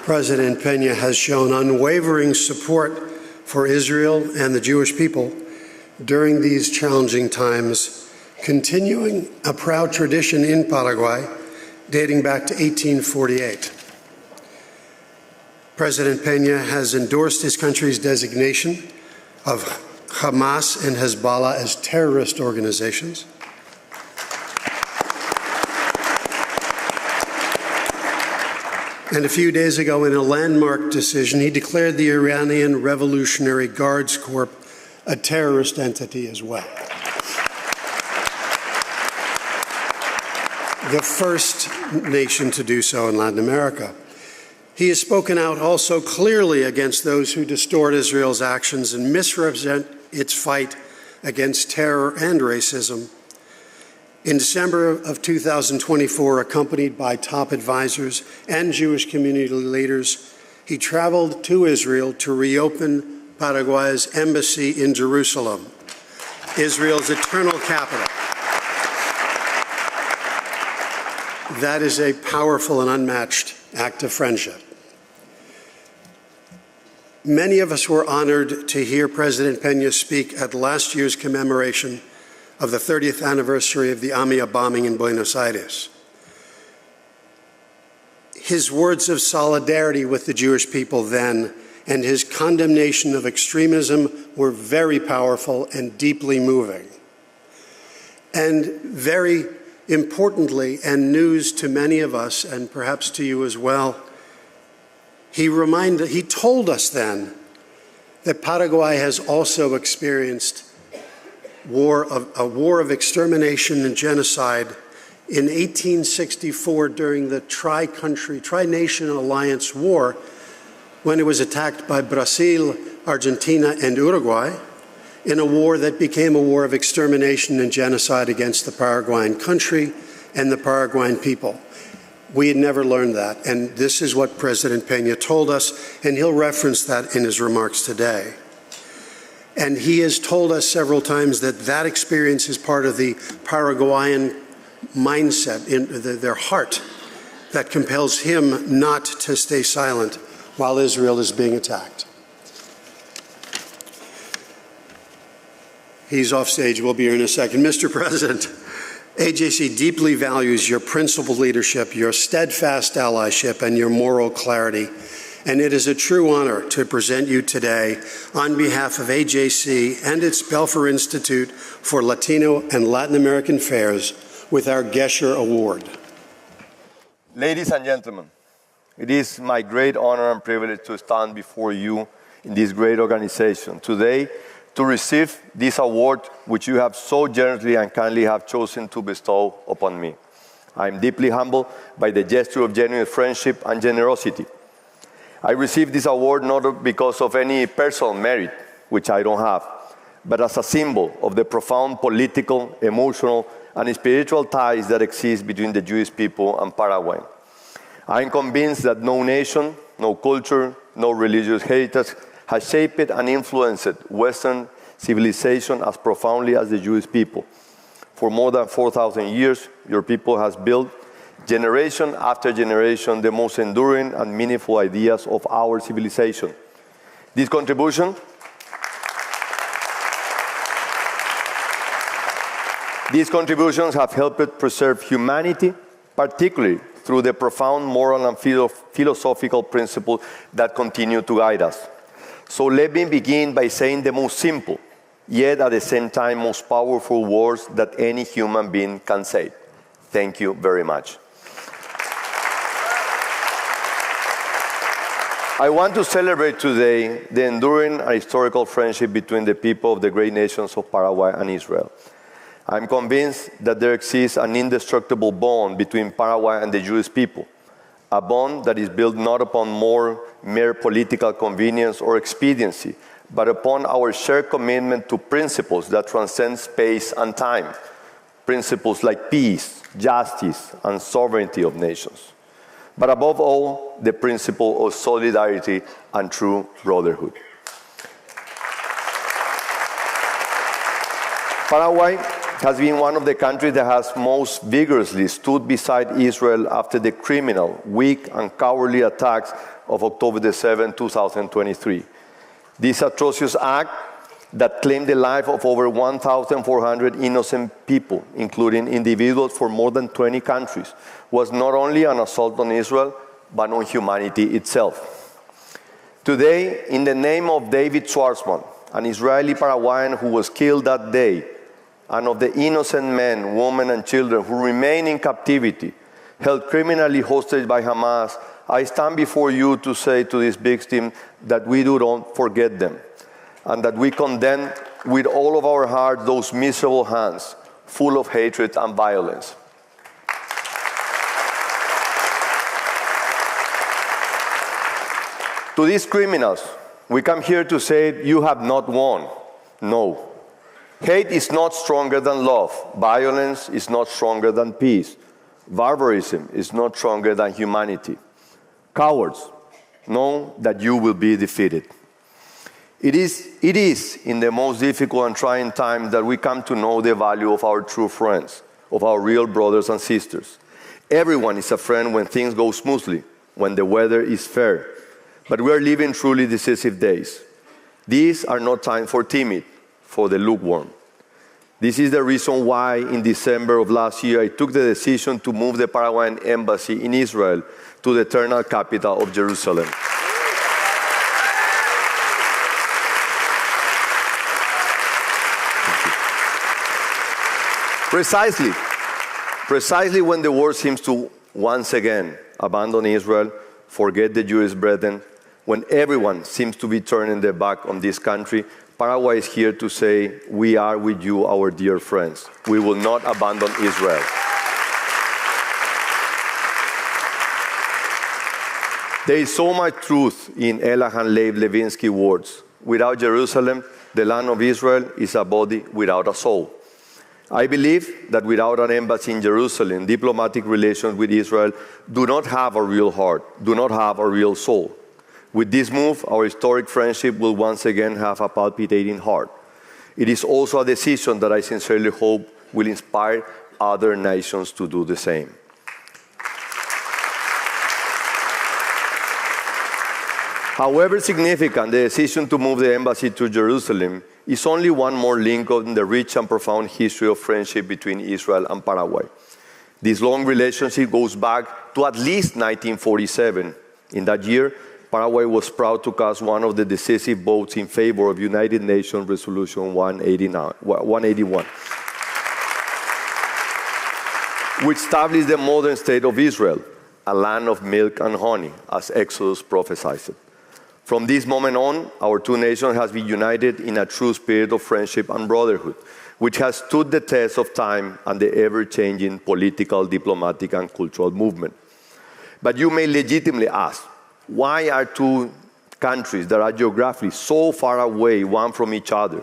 President Peña has shown unwavering support for Israel and the Jewish people during these challenging times, continuing a proud tradition in Paraguay dating back to 1848. President Peña has endorsed his country's designation of Hamas and Hezbollah as terrorist organizations. And a few days ago, in a landmark decision, he declared the Iranian Revolutionary Guards Corps a terrorist entity as well. The first nation to do so in Latin America. He has spoken out also clearly against those who distort Israel's actions and misrepresent its fight against terror and racism. In December of 2024, accompanied by top advisors and Jewish community leaders, he traveled to Israel to reopen Paraguay's embassy in Jerusalem, Israel's eternal capital. That is a powerful and unmatched act of friendship. Many of us were honored to hear President Peña speak at last year's commemoration of the 30th anniversary of the AMIA bombing in Buenos Aires. His words of solidarity with the Jewish people then and his condemnation of extremism were very powerful and deeply moving. And very importantly, and news to many of us, and perhaps to you as well, he told us then that Paraguay has also experienced a war of extermination and genocide in 1864 during the tri-nation alliance war, when it was attacked by Brazil, Argentina, and Uruguay, in a war that became a war of extermination and genocide against the Paraguayan country and the Paraguayan people. We had never learned that, and this is what President Peña told us, and he'll reference that in his remarks today. And he has told us several times that that experience is part of the Paraguayan mindset, in their heart, that compels him not to stay silent while Israel is being attacked. He's off stage. We'll be here in a second. Mr. President, AJC deeply values your principled leadership, your steadfast allyship, and your moral clarity. and it is a true honor to present you today on behalf of AJC and its Belfer Institute for Latino and Latin American Affairs with our Gesher Award. Ladies and gentlemen, it is my great honor and privilege to stand before you in this great organization today to receive this award which you have so generously and kindly have chosen to bestow upon me. I am deeply humbled by the gesture of genuine friendship and generosity. I received this award not because of any personal merit, which I don't have, but as a symbol of the profound political, emotional, and spiritual ties that exist between the Jewish people and Paraguay. I am convinced that no nation, no culture, no religious heritage has shaped and influenced Western civilization as profoundly as the Jewish people. For more than 4,000 years, your people has built, generation after generation, the most enduring and meaningful ideas of our civilization. These contributions have helped preserve humanity, particularly through the profound moral and philosophical principles that continue to guide us. So let me begin by saying the most simple, yet at the same time most powerful words that any human being can say. Thank you very much. I want to celebrate today the enduring and historical friendship between the people of the great nations of Paraguay and Israel. I'm convinced that there exists an indestructible bond between Paraguay and the Jewish people, a bond that is built not upon mere political convenience or expediency, but upon our shared commitment to principles that transcend space and time, principles like peace, justice, and sovereignty of nations. But above all, the principle of solidarity and true brotherhood. Paraguay has been one of the countries that has most vigorously stood beside Israel after the criminal, weak, and cowardly attacks of October 7, 2023. This atrocious act that claimed the life of over 1,400 innocent people, including individuals from more than 20 countries, was not only an assault on Israel, but on humanity itself. Today, in the name of David Schwartzman, an Israeli Paraguayan who was killed that day, and of the innocent men, women, and children who remain in captivity, held criminally hostage by Hamas, I stand before you to say to this victim that we do not forget them, and that we condemn with all of our heart those miserable hands, full of hatred and violence. To these criminals, we come here to say, you have not won. No. Hate is not stronger than love. Violence is not stronger than peace. Barbarism is not stronger than humanity. Cowards, know that you will be defeated. It is in the most difficult and trying times that we come to know the value of our true friends, of our real brothers and sisters. Everyone is a friend when things go smoothly, when the weather is fair. But we are living truly decisive days. These are not time for timid, for the lukewarm. This is the reason why in December of last year I took the decision to move the Paraguayan embassy in Israel to the eternal capital of Jerusalem. Precisely when the world seems to once again abandon Israel, forget the Jewish brethren, when everyone seems to be turning their back on this country, Paraguay is here to say, we are with you, our dear friends. We will not abandon Israel. There is so much truth in Elahan Leib Levinsky's words. Without Jerusalem, the land of Israel is a body without a soul. I believe that without an embassy in Jerusalem, diplomatic relations with Israel do not have a real heart, do not have a real soul. With this move, our historic friendship will once again have a palpitating heart. It is also a decision that I sincerely hope will inspire other nations to do the same. However significant the decision to move the embassy to Jerusalem is only one more link in the rich and profound history of friendship between Israel and Paraguay. This long relationship goes back to at least 1947. In that year, Paraguay was proud to cast one of the decisive votes in favor of United Nations Resolution 181, which established the modern state of Israel, a land of milk and honey, as Exodus prophesied. From this moment on, our two nations have been united in a true spirit of friendship and brotherhood, which has stood the test of time and the ever-changing political, diplomatic, and cultural movement. But you may legitimately ask, why are two countries that are geographically so far away one from each other,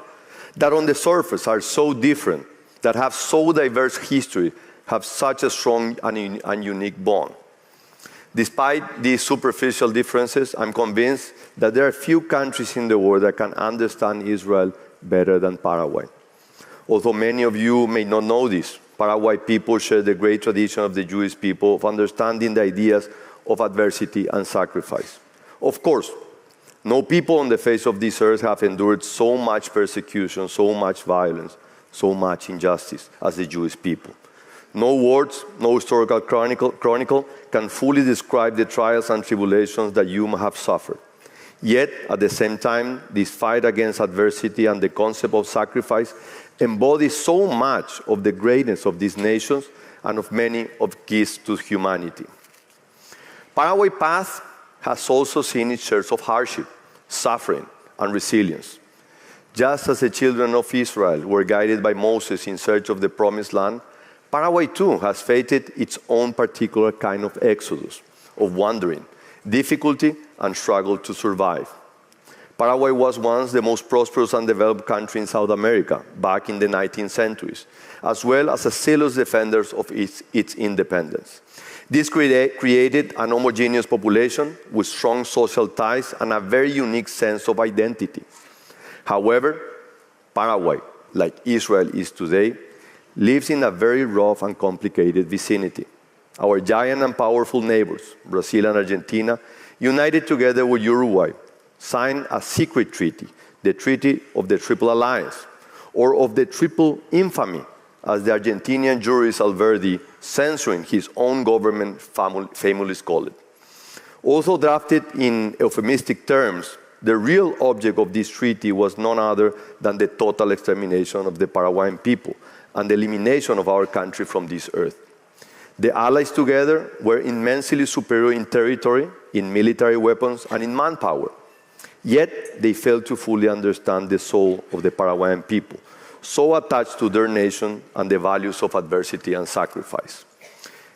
that on the surface are so different, that have so diverse history, have such a strong and unique bond? Despite these superficial differences, I'm convinced that there are few countries in the world that can understand Israel better than Paraguay. Although many of you may not know this, Paraguay people share the great tradition of the Jewish people of understanding the ideas of adversity and sacrifice. Of course, no people on the face of this earth have endured so much persecution, so much violence, so much injustice as the Jewish people. No words, no historical chronicle can fully describe the trials and tribulations that you have suffered. Yet, at the same time, this fight against adversity and the concept of sacrifice embodies so much of the greatness of these nations and of many of gifts to humanity. Paraguay's path has also seen its shares of hardship, suffering, and resilience. Just as the children of Israel were guided by Moses in search of the promised land, Paraguay too has faced its own particular kind of exodus, of wandering, difficulty, and struggle to survive. Paraguay was once the most prosperous and developed country in South America back in the 19th centuries, as well as a zealous defender of its independence. This created an homogeneous population with strong social ties and a very unique sense of identity. However, Paraguay, like Israel is today, lives in a very rough and complicated vicinity. Our giant and powerful neighbors, Brazil and Argentina, united together with Uruguay, signed a secret treaty, the Treaty of the Triple Alliance, or of the Triple Infamy, as the Argentinian jurist Alberdi, censoring his own government, famously called it. Also drafted in euphemistic terms, the real object of this treaty was none other than the total extermination of the Paraguayan people and the elimination of our country from this earth. The Allies together were immensely superior in territory, in military weapons, and in manpower. Yet they failed to fully understand the soul of the Paraguayan people, so attached to their nation and the values of adversity and sacrifice.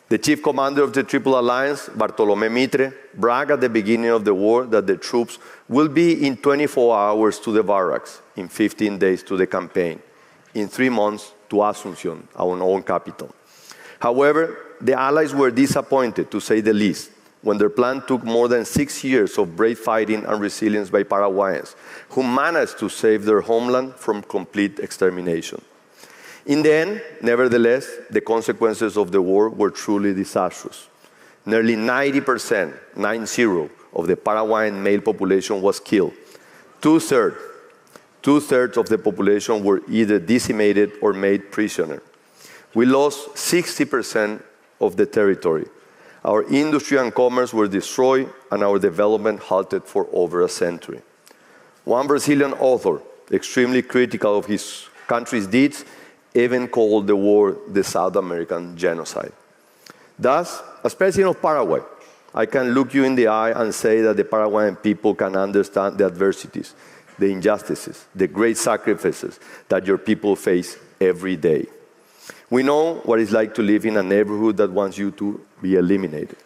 The chief commander of the Triple Alliance, Bartolomé Mitre, bragged at the beginning of the war that the troops will be in 24 hours to the barracks, in 15 days to the campaign, in 3 months to Asunción, our own capital. However, the Allies were disappointed, to say the least, when their plan took more than 6 years of brave fighting and resilience by Paraguayans, who managed to save their homeland from complete extermination. In the end, nevertheless, the consequences of the war were truly disastrous. Nearly 90%, 90, of the Paraguayan male population was killed. Two-thirds of the population were either decimated or made prisoner. We lost 60% of the territory. Our industry and commerce were destroyed, and our development halted for over a century. One Brazilian author, extremely critical of his country's deeds, even called the war the South American genocide. Thus, as president of Paraguay, I can look you in the eye and say that the Paraguayan people can understand the adversities, the injustices, the great sacrifices that your people face every day. We know what it's like to live in a neighborhood that wants you to be eliminated.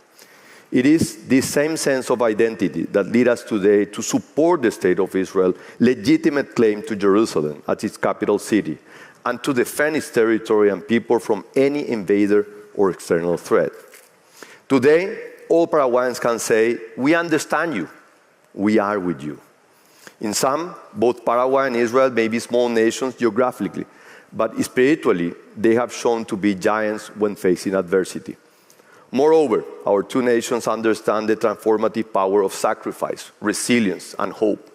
It is this same sense of identity that leads us today to support the State of Israel's legitimate claim to Jerusalem as its capital city, and to defend its territory and people from any invader or external threat. Today, all Paraguayans can say, we understand you, we are with you. In sum, both Paraguay and Israel may be small nations geographically, but spiritually, they have shown to be giants when facing adversity. Moreover, our two nations understand the transformative power of sacrifice, resilience, and hope.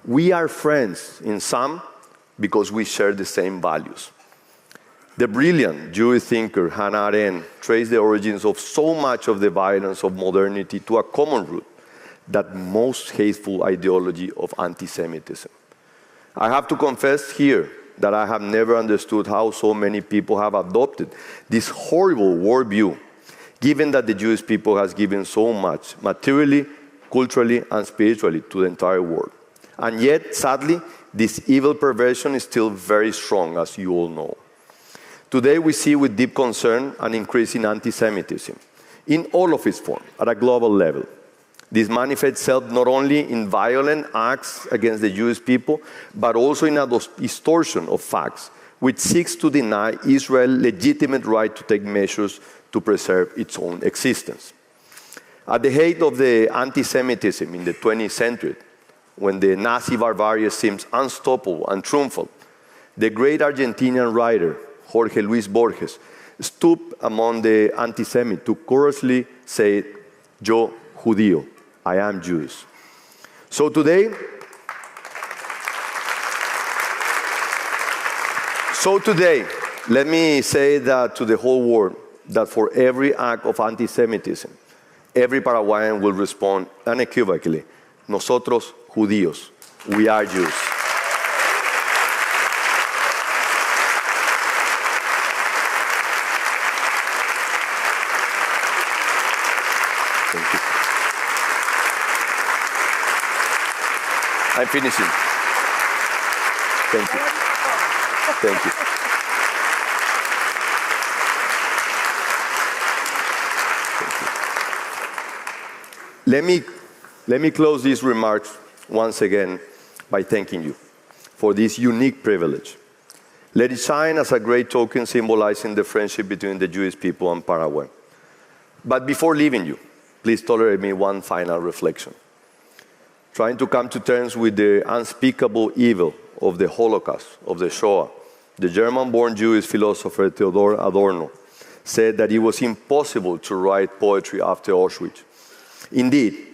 We are friends in sum because we share the same values. The brilliant Jewish thinker Hannah Arendt traced the origins of so much of the violence of modernity to a common root, that most hateful ideology of anti-Semitism. I have to confess here that I have never understood how so many people have adopted this horrible worldview, given that the Jewish people has given so much materially, culturally, and spiritually to the entire world. And yet, sadly, this evil perversion is still very strong, as you all know. Today, we see with deep concern an increase in anti-Semitism in all of its forms at a global level. This manifests itself not only in violent acts against the Jewish people, but also in a distortion of facts, which seeks to deny Israel's legitimate right to take measures to preserve its own existence. At the height of the anti-Semitism in the 20th century, when the Nazi barbarian seems unstoppable and triumphant, the great Argentinian writer Jorge Luis Borges stood among the anti-Semites to chorously say, "Yo judío," I am Jewish. So today, let me say that to the whole world, that for every act of anti-Semitism, every Paraguayan will respond unequivocally, "Nosotros judíos, we are Jews." Thank you. I'm finishing. Thank you. Thank you. Let me close these remarks once again by thanking you for this unique privilege. Let it shine as a great token symbolizing the friendship between the Jewish people and Paraguay. But before leaving you, please tolerate me one final reflection. Trying to come to terms with the unspeakable evil of the Holocaust, of the Shoah, the German-born Jewish philosopher Theodor Adorno said that it was impossible to write poetry after Auschwitz. Indeed,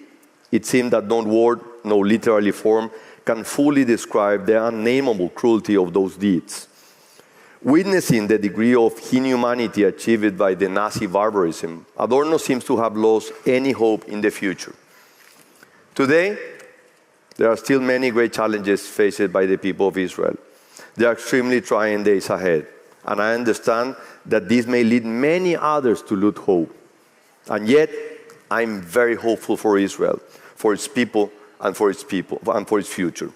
it seemed that no word, no literary form can fully describe the unnameable cruelty of those deeds. Witnessing the degree of inhumanity achieved by the Nazi barbarism, Adorno seems to have lost any hope in the future. Today, there are still many great challenges faced by the people of Israel. There are extremely trying days ahead, and I understand that this may lead many others to lose hope. And yet, I'm very hopeful for Israel, for its people, and for its future.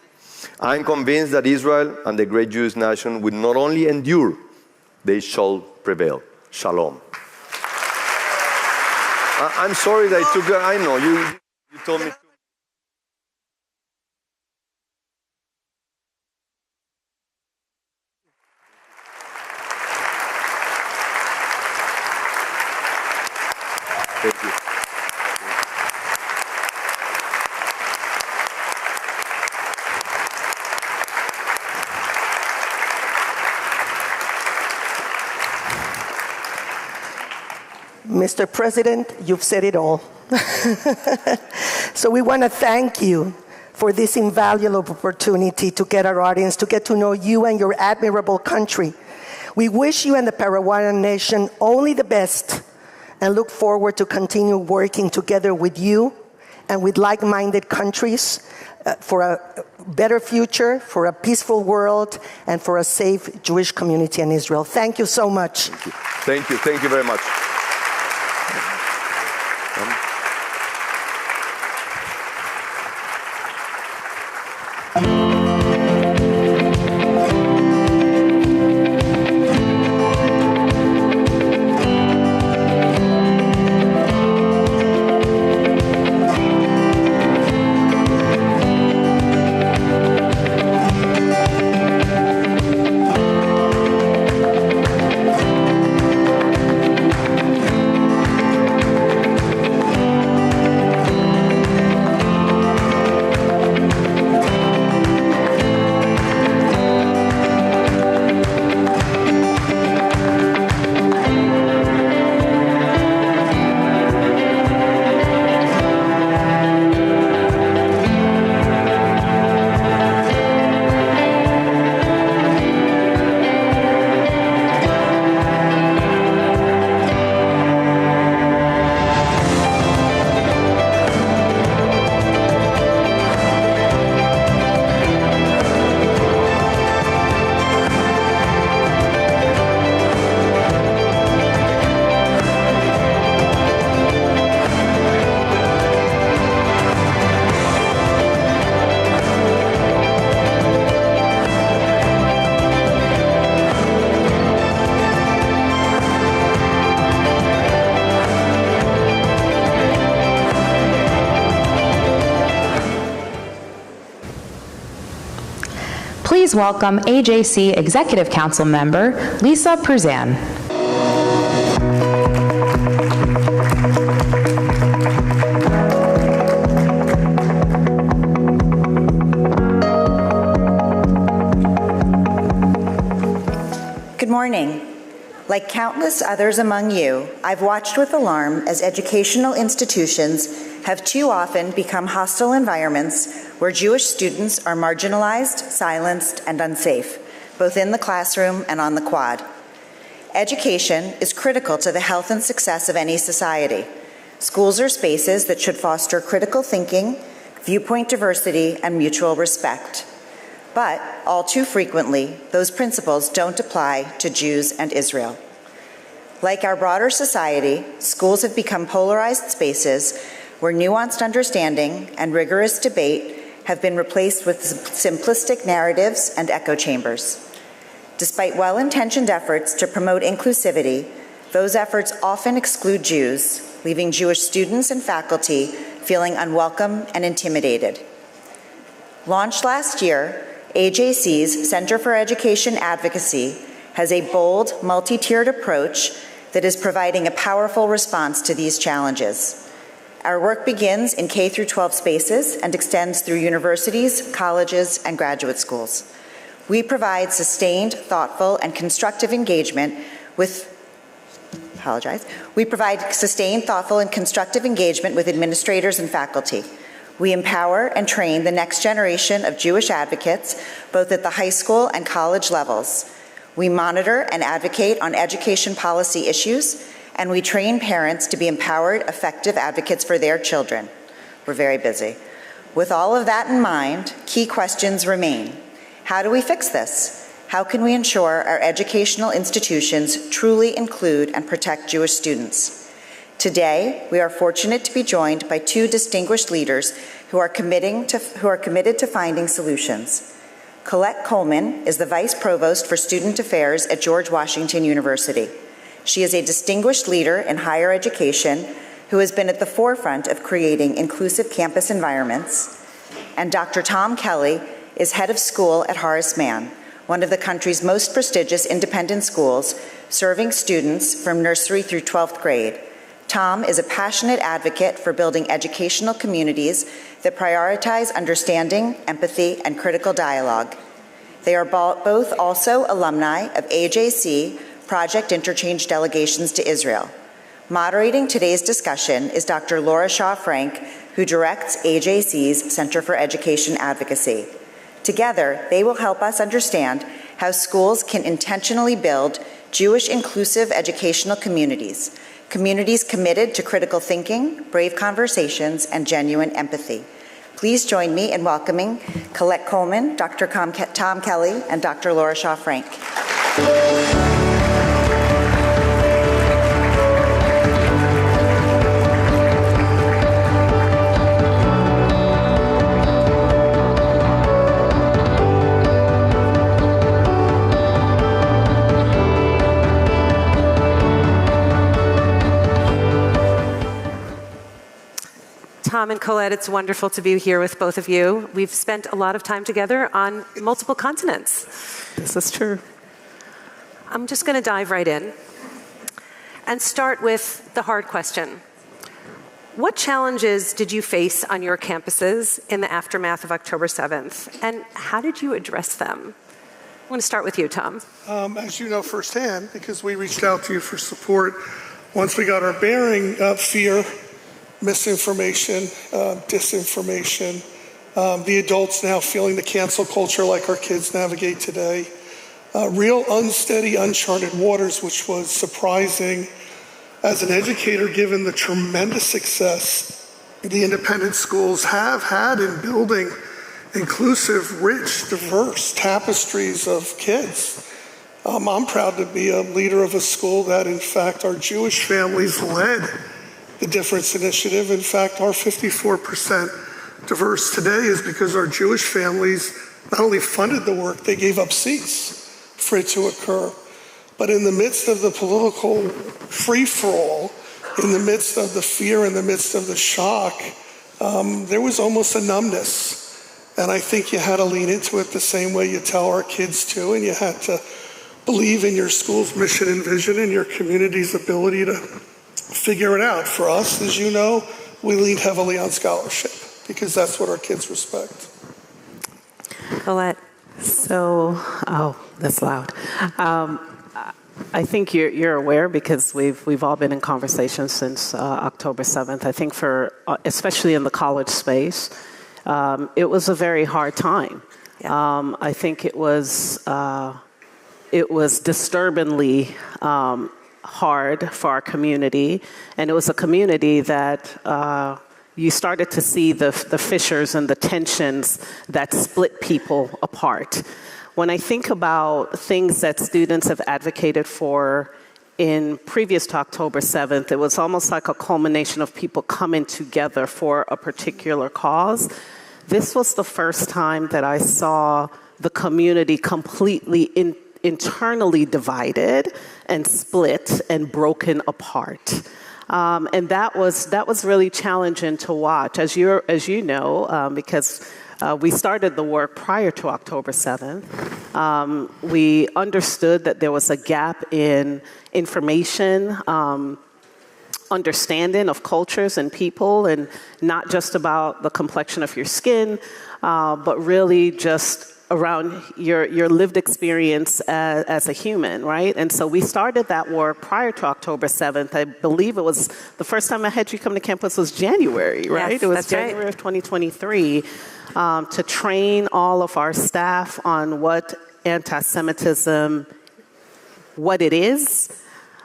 I'm convinced that Israel and the great Jewish nation will not only endure, they shall prevail. Shalom. I'm sorry that I took, I know, you told me. Thank you. Mr. President, you've said it all. So we want to thank you for this invaluable opportunity to get our audience, to get to know you and your admirable country. We wish you and the Paraguayan nation only the best and look forward to continue working together with you and with like-minded countries for a better future, for a peaceful world, and for a safe Jewish community in Israel. Thank you so much. Thank you. Thank you. Thank you very much. please welcome AJC Executive Council member Lisa Perzan. Good morning. Like countless others among you, I've watched with alarm as educational institutions have too often become hostile environments where Jewish students are marginalized, silenced, and unsafe, both in the classroom and on the quad. Education is critical to the health and success of any society. Schools are spaces that should foster critical thinking, viewpoint diversity, and mutual respect. But all too frequently, those principles don't apply to Jews and Israel. Like our broader society, schools have become polarized spaces where nuanced understanding and rigorous debate have been replaced with simplistic narratives and echo chambers. Despite well-intentioned efforts to promote inclusivity, those efforts often exclude Jews, leaving Jewish students and faculty feeling unwelcome and intimidated. Launched last year, AJC's Center for Education Advocacy has a bold, multi-tiered approach that is providing a powerful response to these challenges. Our work begins in K-12 spaces and extends through universities, colleges, and graduate schools. We provide sustained, thoughtful, and constructive engagement with administrators and faculty. We empower and train the next generation of Jewish advocates, both at the high school and college levels. We monitor and advocate on education policy issues, and we train parents to be empowered, effective advocates for their children. We're very busy. With all of that in mind, key questions remain. How do we fix this? How can we ensure our educational institutions truly include and protect Jewish students? Today, we are fortunate to be joined by two distinguished leaders who are committed to finding solutions. Colette Coleman is the Vice Provost for Student Affairs at George Washington University. She is a distinguished leader in higher education who has been at the forefront of creating inclusive campus environments. And Dr. Tom Kelly is head of school at Horace Mann, one of the country's most prestigious independent schools, serving students from nursery through 12th grade. Tom is a passionate advocate for building educational communities that prioritize understanding, empathy, and critical dialogue. They are both also alumni of AJC Project Interchange delegations to Israel. Moderating today's discussion is Dr. Laura Shaw-Frank, who directs AJC's Center for Education Advocacy. Together, they will help us understand how schools can intentionally build Jewish inclusive educational communities committed to critical thinking, brave conversations, and genuine empathy. Please join me in welcoming Colette Coleman, Dr. Tom Kelly, and Dr. Laura Shaw-Frank. Tom and Colette, it's wonderful to be here with both of you. We've spent a lot of time together on multiple continents. This is true. I'm just going to dive right in and start with the hard question. What challenges did you face on your campuses in the aftermath of October 7th, and how did you address them? I want to start with you, Tom. As you know firsthand, because we reached out to you for support, once we got our bearing, fear, misinformation, disinformation, the adults now feeling the cancel culture like our kids navigate today, real unsteady, uncharted waters, which was surprising as an educator given the tremendous success the independent schools have had in building inclusive, rich, diverse tapestries of kids. I'm proud to be a leader of a school that, in fact, our Jewish families led the Difference Initiative. In fact, our 54% diverse today is because our Jewish families not only funded the work, they gave up seats for it to occur. But in the midst of the political free-for-all, in the midst of the fear, in the midst of the shock, there was almost a numbness. And I think you had to lean into it the same way you tell our kids to, and you had to believe in your school's mission and vision and your community's ability to figure it out. For us, as you know, we lean heavily on scholarship because that's what our kids respect. Colette. So, that's loud. I think you're aware because we've all been in conversations since October 7th. I think for especially in the college space, it was a very hard time. Yeah. I think it was disturbingly hard for our community, and it was a community that you started to see the fissures and the tensions that split people apart. When I think about things that students have advocated for in previous to October 7th, it was almost like a culmination of people coming together for a particular cause. This was the first time that I saw the community completely internally divided and split and broken apart. And that was really challenging to watch, as you know, because we started the work prior to October 7th. We understood that there was a gap in information, understanding of cultures and people, and not just about the complexion of your skin, but really just around your lived experience as a human, right? And so we started that work prior to October 7th. I believe it was the first time I had you come to campus was January, right? Yes, it was that's January right. of 2023 to train all of our staff on what anti-Semitism, what it is,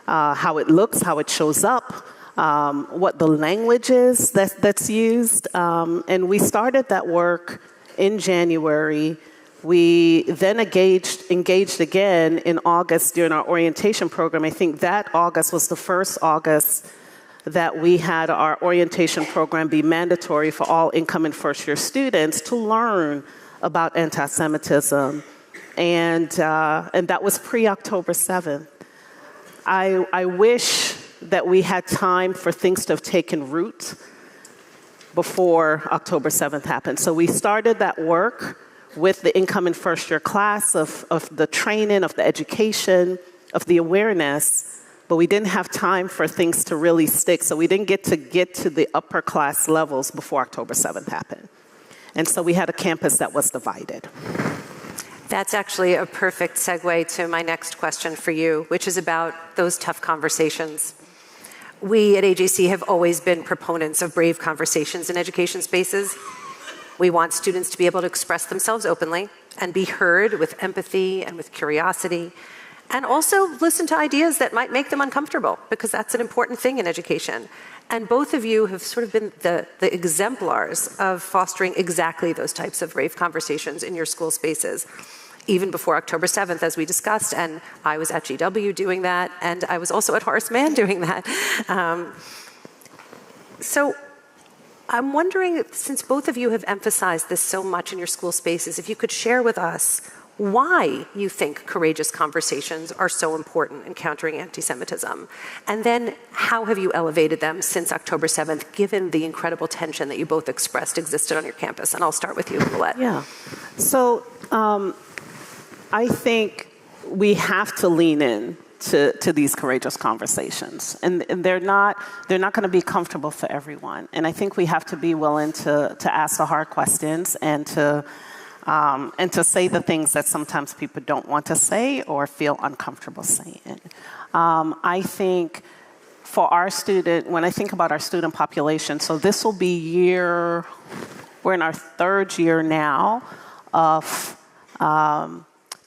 how it looks, how it shows up, what the language is that's used. And we started that work in January. We then engaged again in August during our orientation program. I think that August was the first August that we had our orientation program be mandatory for all incoming first-year students to learn about anti-Semitism. And that was pre-October 7th. I wish that we had time for things to have taken root before October 7th happened. So we started that work with the incoming first-year class of the training, of the education, of the awareness, but we didn't have time for things to really stick. So we didn't get to the upper class levels before October 7th happened. And so we had a campus that was divided. That's actually a perfect segue to my next question for you, which is about those tough conversations. We at AJC have always been proponents of brave conversations in education spaces. We want students to be able to express themselves openly and be heard with empathy and with curiosity, and also listen to ideas that might make them uncomfortable, because that's an important thing in education. And both of you have sort of been the exemplars of fostering exactly those types of brave conversations in your school spaces, even before October 7th, as we discussed. And I was at GW doing that, and I was also at Horace Mann doing that. So I'm wondering, since both of you have emphasized this so much in your school spaces, if you could share with us why you think courageous conversations are so important in countering anti-Semitism. And then how have you elevated them since October 7th, given the incredible tension that you both expressed existed on your campus? And I'll start with you, Colette. Yeah. So I think we have to lean in to these courageous conversations. And they're not going to be comfortable for everyone. And I think we have to be willing to ask the hard questions and to say the things that sometimes people don't want to say or feel uncomfortable saying. I think for our student, when I think about our student population, so this will be we're in our third year now of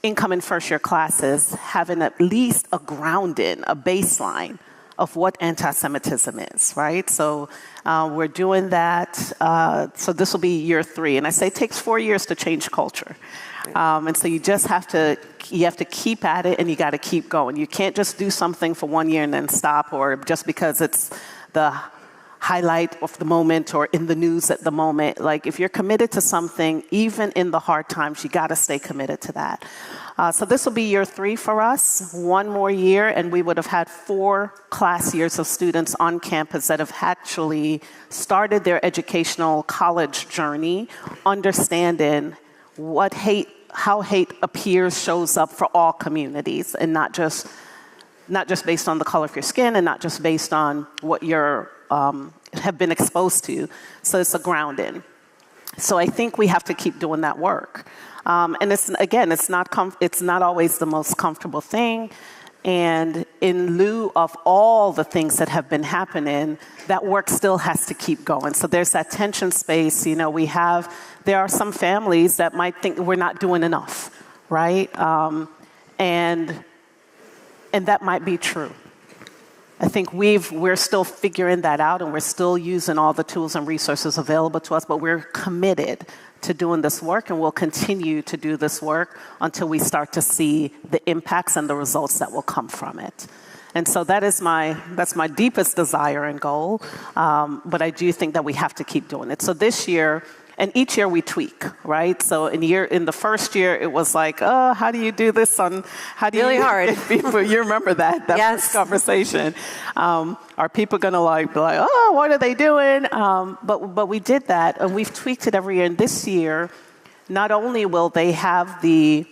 incoming first-year classes having at least a grounding, a baseline of what anti-Semitism is, right? So we're doing that. So this will be year 3. And I say it takes 4 years to change culture. And so you just have to keep at it, and you got to keep going. You can't just do something for 1 year and then stop, or just because it's the highlight of the moment or in the news at the moment. Like, if you're committed to something, even in the hard times, you got to stay committed to that. So this will be year 3 for us, 1 more year, and we would have had 4 class years of students on campus that have actually started their educational college journey, understanding how hate appears, shows up for all communities, and not just based on the color of your skin, and not just based on what you're have been exposed to. So it's a grounding. So I think we have to keep doing that work. And it's not always the most comfortable thing. And in lieu of all the things that have been happening, that work still has to keep going. So there's that tension space. You know, there are some families that might think we're not doing enough, right? And that might be true. I think we're still figuring that out, and we're still using all the tools and resources available to us, but we're committed to doing this work, and we'll continue to do this work until we start to see the impacts and the results that will come from it. And so that's my deepest desire and goal, but I do think that we have to keep doing it. So this year, and each year we tweak, right? So in the first year, it was like, oh, how do you do this really hard. People, you remember that yes. First conversation. Are people going to be like, oh, what are they doing? But we did that, and we've tweaked it every year. And this year, not only will they have the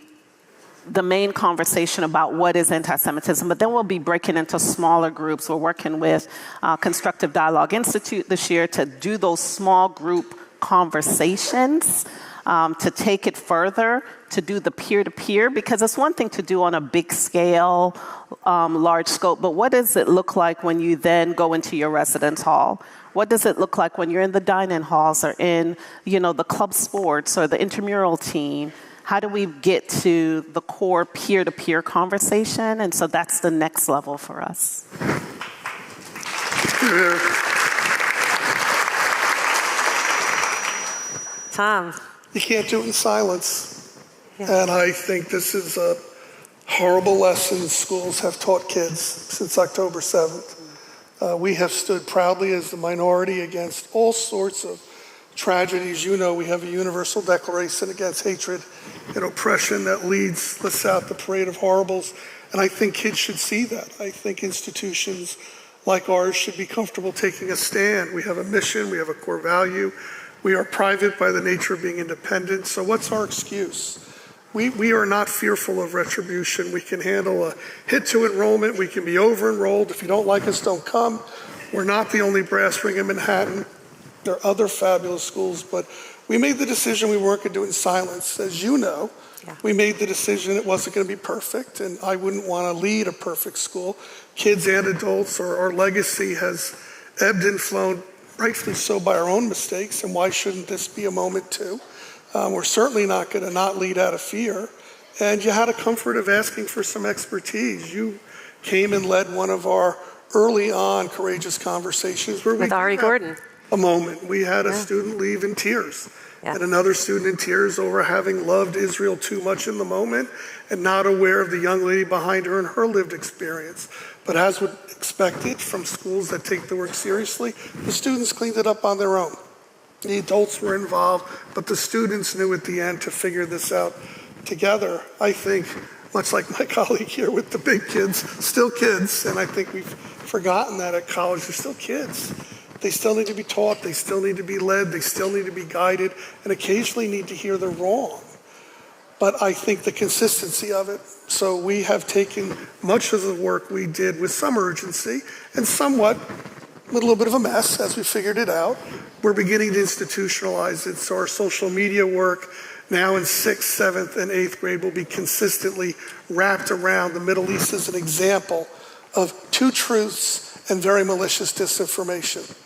main conversation about what is anti-Semitism, but then we'll be breaking into smaller groups. We're working with Constructive Dialogue Institute this year to do those small group conversations, to take it further, to do the peer-to-peer, because it's one thing to do on a big scale, large scope, but what does it look like when you then go into your residence hall? What does it look like when you're in the dining halls or in, the club sports or the intramural team? How do we get to the core peer-to-peer conversation? And so that's the next level for us. Tom. You can't do it in silence. Yeah. And I think this is a horrible lesson schools have taught kids since October 7th. We have stood proudly as the minority against all sorts of tragedies. We have a universal declaration against hatred and oppression that lists out the parade of horribles. And I think kids should see that. I think institutions like ours should be comfortable taking a stand. We have a mission, we have a core value. We are private by the nature of being independent. So what's our excuse? We are not fearful of retribution. We can handle a hit to enrollment. We can be over-enrolled. If you don't like us, don't come. We're not the only brass ring in Manhattan. There are other fabulous schools, but we made the decision we weren't going to do it in silence. As you know, we made the decision it wasn't going to be perfect, and I wouldn't want to lead a perfect school. Kids and adults, our legacy has ebbed and flown, rightfully so, by our own mistakes, and why shouldn't this be a moment too? We're certainly not going to not lead out of fear. And you had a comfort of asking for some expertise. You came and led one of our early on courageous conversations where with Ari Gordon. A moment. We had a student leave in tears, and another student in tears over having loved Israel too much in the moment and not aware of the young lady behind her and her lived experience. But as was expected from schools that take the work seriously, the students cleaned it up on their own. The adults were involved, but the students knew at the end to figure this out together. I think, much like my colleague here with the big kids, still kids, and I think we've forgotten that at college, they're still kids. They still need to be taught, they still need to be led, they still need to be guided, and occasionally need to hear they're wrong. But I think the consistency of it. So we have taken much of the work we did with some urgency and somewhat with a little bit of a mess as we figured it out. We're beginning to institutionalize it. So our social media work now in 6th, 7th, and 8th grade will be consistently wrapped around the Middle East as an example of 2 truths and very malicious disinformation.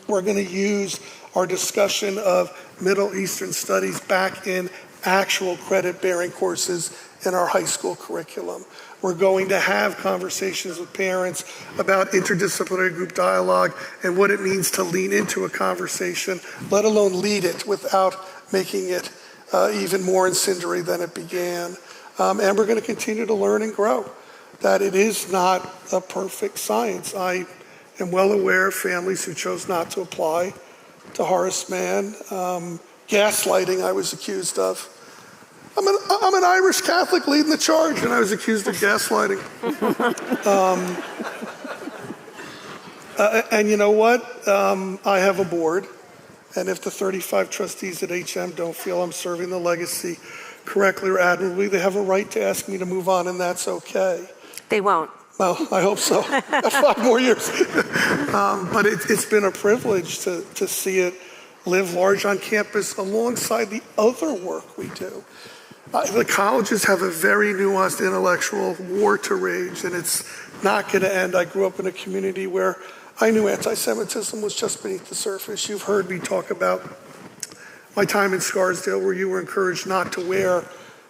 We're going to use our discussion of Middle Eastern studies back in actual credit-bearing courses in our high school curriculum. We're going to have conversations with parents about interdisciplinary group dialogue and what it means to lean into a conversation, let alone lead it without making it even more incendiary than it began. And we're going to continue to learn and grow, that it is not a perfect science. I am well aware of families who chose not to apply to Horace Mann. Gaslighting I was accused of. I'm an Irish Catholic leading the charge, and I was accused of gaslighting. And you know what? I have a board, and if the 35 trustees at HM don't feel I'm serving the legacy correctly or admirably, they have a right to ask me to move on, and that's okay. They won't. Well, I hope so. 5 more years. But it's been a privilege to see it live large on campus alongside the other work we do. The colleges have a very nuanced intellectual war to wage, and it's not going to end. I grew up in a community where I knew anti-Semitism was just beneath the surface. You've heard me talk about my time in Scarsdale, where you were encouraged not to wear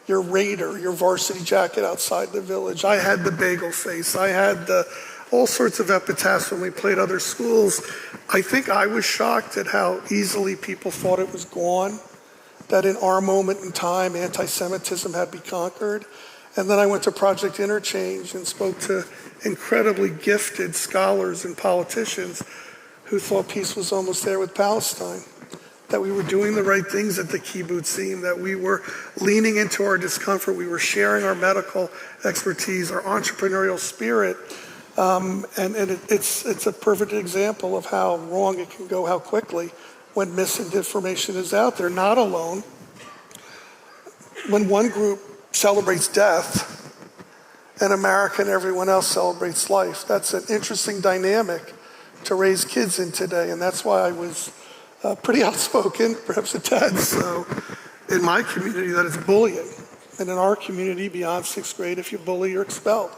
your Raider, your varsity jacket outside the village. I had the bagel face. I had all sorts of epitaphs when we played other schools. I think I was shocked at how easily people thought it was gone, that in our moment in time, anti-Semitism had been conquered. And then I went to Project Interchange and spoke to incredibly gifted scholars and politicians who thought peace was almost there with Palestine, that we were doing the right things at the kibbutzim, that we were leaning into our discomfort, we were sharing our medical expertise, our entrepreneurial spirit, and it's a perfect example of how wrong it can go, how quickly, when misinformation is out there. Not alone. When one group celebrates death and America and everyone else celebrates life, that's an interesting dynamic to raise kids in today, and that's why I was pretty outspoken, perhaps a tad so, in my community, that it's bullying. And in our community, beyond 6th grade, if you bully, you're expelled.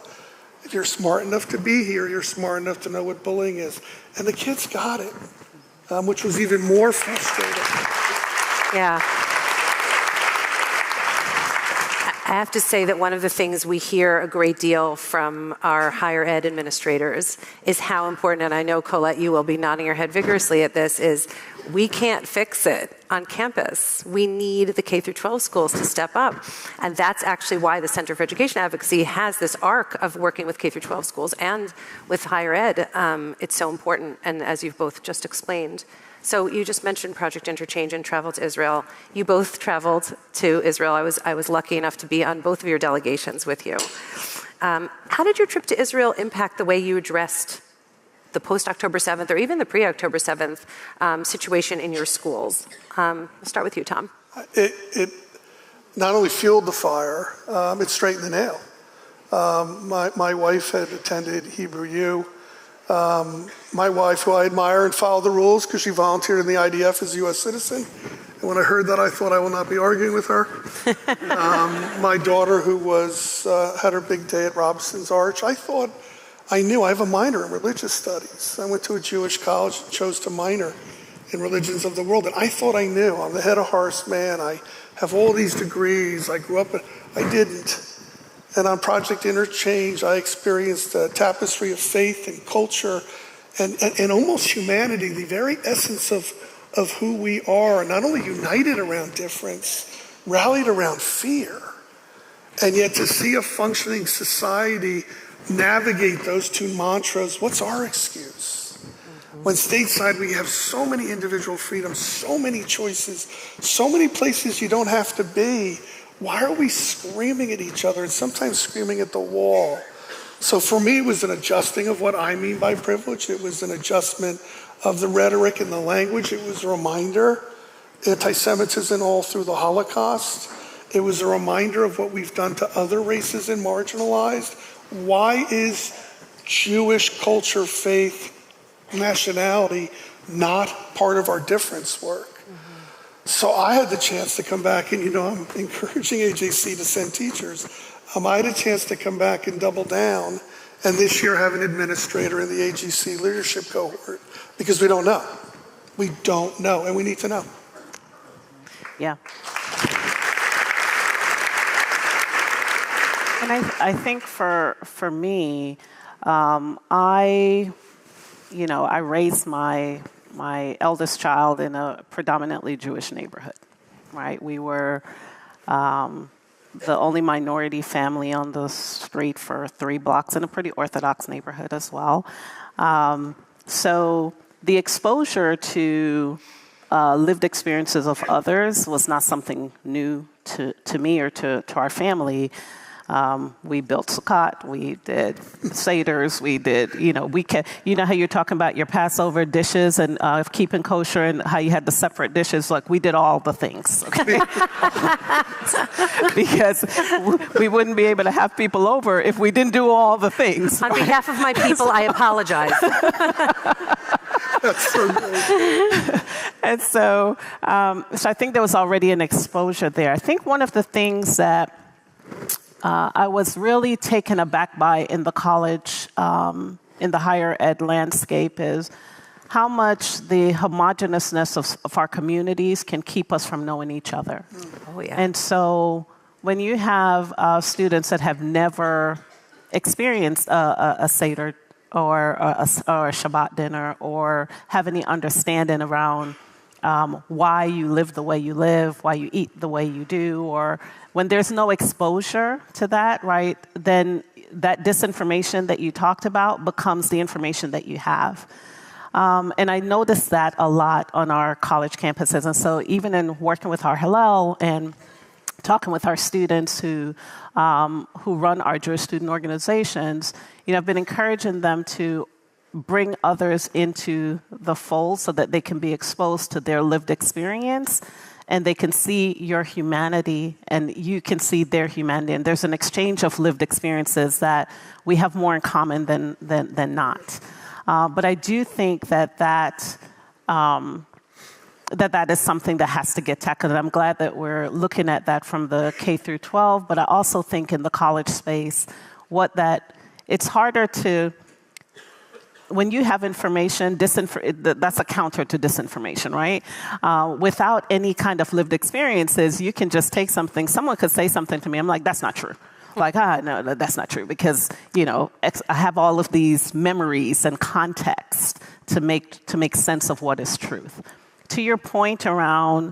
If you're smart enough to be here, you're smart enough to know what bullying is. And the kids got it, which was even more frustrating. Yeah. I have to say that one of the things we hear a great deal from our higher ed administrators is how important, and I know, Colette, you will be nodding your head vigorously at this, is we can't fix it on campus. We need the K through 12 schools to step up. And that's actually why the Center for Education Advocacy has this arc of working with K through 12 schools and with higher ed. It's so important, and as you've both just explained. So you just mentioned Project Interchange and travel to Israel. You both traveled to Israel. I was lucky enough to be on both of your delegations with you. How did your trip to Israel impact the way you addressed the post-October 7th or even the pre-October 7th situation in your schools? I'll start with you, Tom. It not only fueled the fire, it straightened the nail. My wife had attended Hebrew U. My wife, who I admire and follow the rules because she volunteered in the IDF as a U.S. citizen. And when I heard that, I thought I will not be arguing with her. My daughter, who had her big day at Robinson's Arch, I thought I knew. I have a minor in religious studies. I went to a Jewish college and chose to minor in religions of the world. And I thought I knew. I'm the head of Horace Mann. I have all these degrees. I grew up, I didn't. And on Project Interchange, I experienced a tapestry of faith and culture and almost humanity, the very essence of who we are, not only united around difference, rallied around fear. And yet to see a functioning society navigate those two mantras, what's our excuse? When stateside we have so many individual freedoms, so many choices, so many places you don't have to be, why are we screaming at each other and sometimes screaming at the wall? So for me, it was an adjusting of what I mean by privilege. It was an adjustment of the rhetoric and the language. It was a reminder, anti-Semitism all through the Holocaust. It was a reminder of what we've done to other races and marginalized. Why is Jewish culture, faith, nationality not part of our difference work? So I had the chance to come back, and I'm encouraging AJC to send teachers. I had a chance to come back and double down, and this year have an administrator in the AJC leadership cohort, because we don't know. We don't know, and we need to know. Yeah. And I think for me, I raised my eldest child in a predominantly Jewish neighborhood, right? We were the only minority family on the street for 3 blocks in a pretty Orthodox neighborhood as well. So the exposure to lived experiences of others was not something new to me or to our family. We built Sukkot, we did Seders, we did, how you're talking about your Passover dishes and keeping kosher and how you had the separate dishes, like we did all the things, okay? Because we wouldn't be able to have people over if we didn't do all the things. On behalf of my people, I apologize. That's so good. And so I think there was already an exposure there. I think one of the things that I was really taken aback by in the college, in the higher ed landscape is how much the homogeneousness of our communities can keep us from knowing each other. Oh, yeah. And so when you have students that have never experienced a Seder or a Shabbat dinner or have any understanding around why you live the way you live, why you eat the way you do, or when there's no exposure to that, right, then that disinformation that you talked about becomes the information that you have. And I noticed that a lot on our college campuses. And so even in working with our Hillel and talking with our students who run our Jewish student organizations, I've been encouraging them to bring others into the fold so that they can be exposed to their lived experience and they can see your humanity and you can see their humanity. And there's an exchange of lived experiences that we have more in common than not. But I do think that is something that has to get tackled. And I'm glad that we're looking at that from the K through 12, but I also think in the college space, it's harder to, when you have information, that's a counter to disinformation, right? Without any kind of lived experiences, you can just take something, someone could say something to me, I'm like, that's not true. Like, no, that's not true because, I have all of these memories and context to make sense of what is truth. To your point around,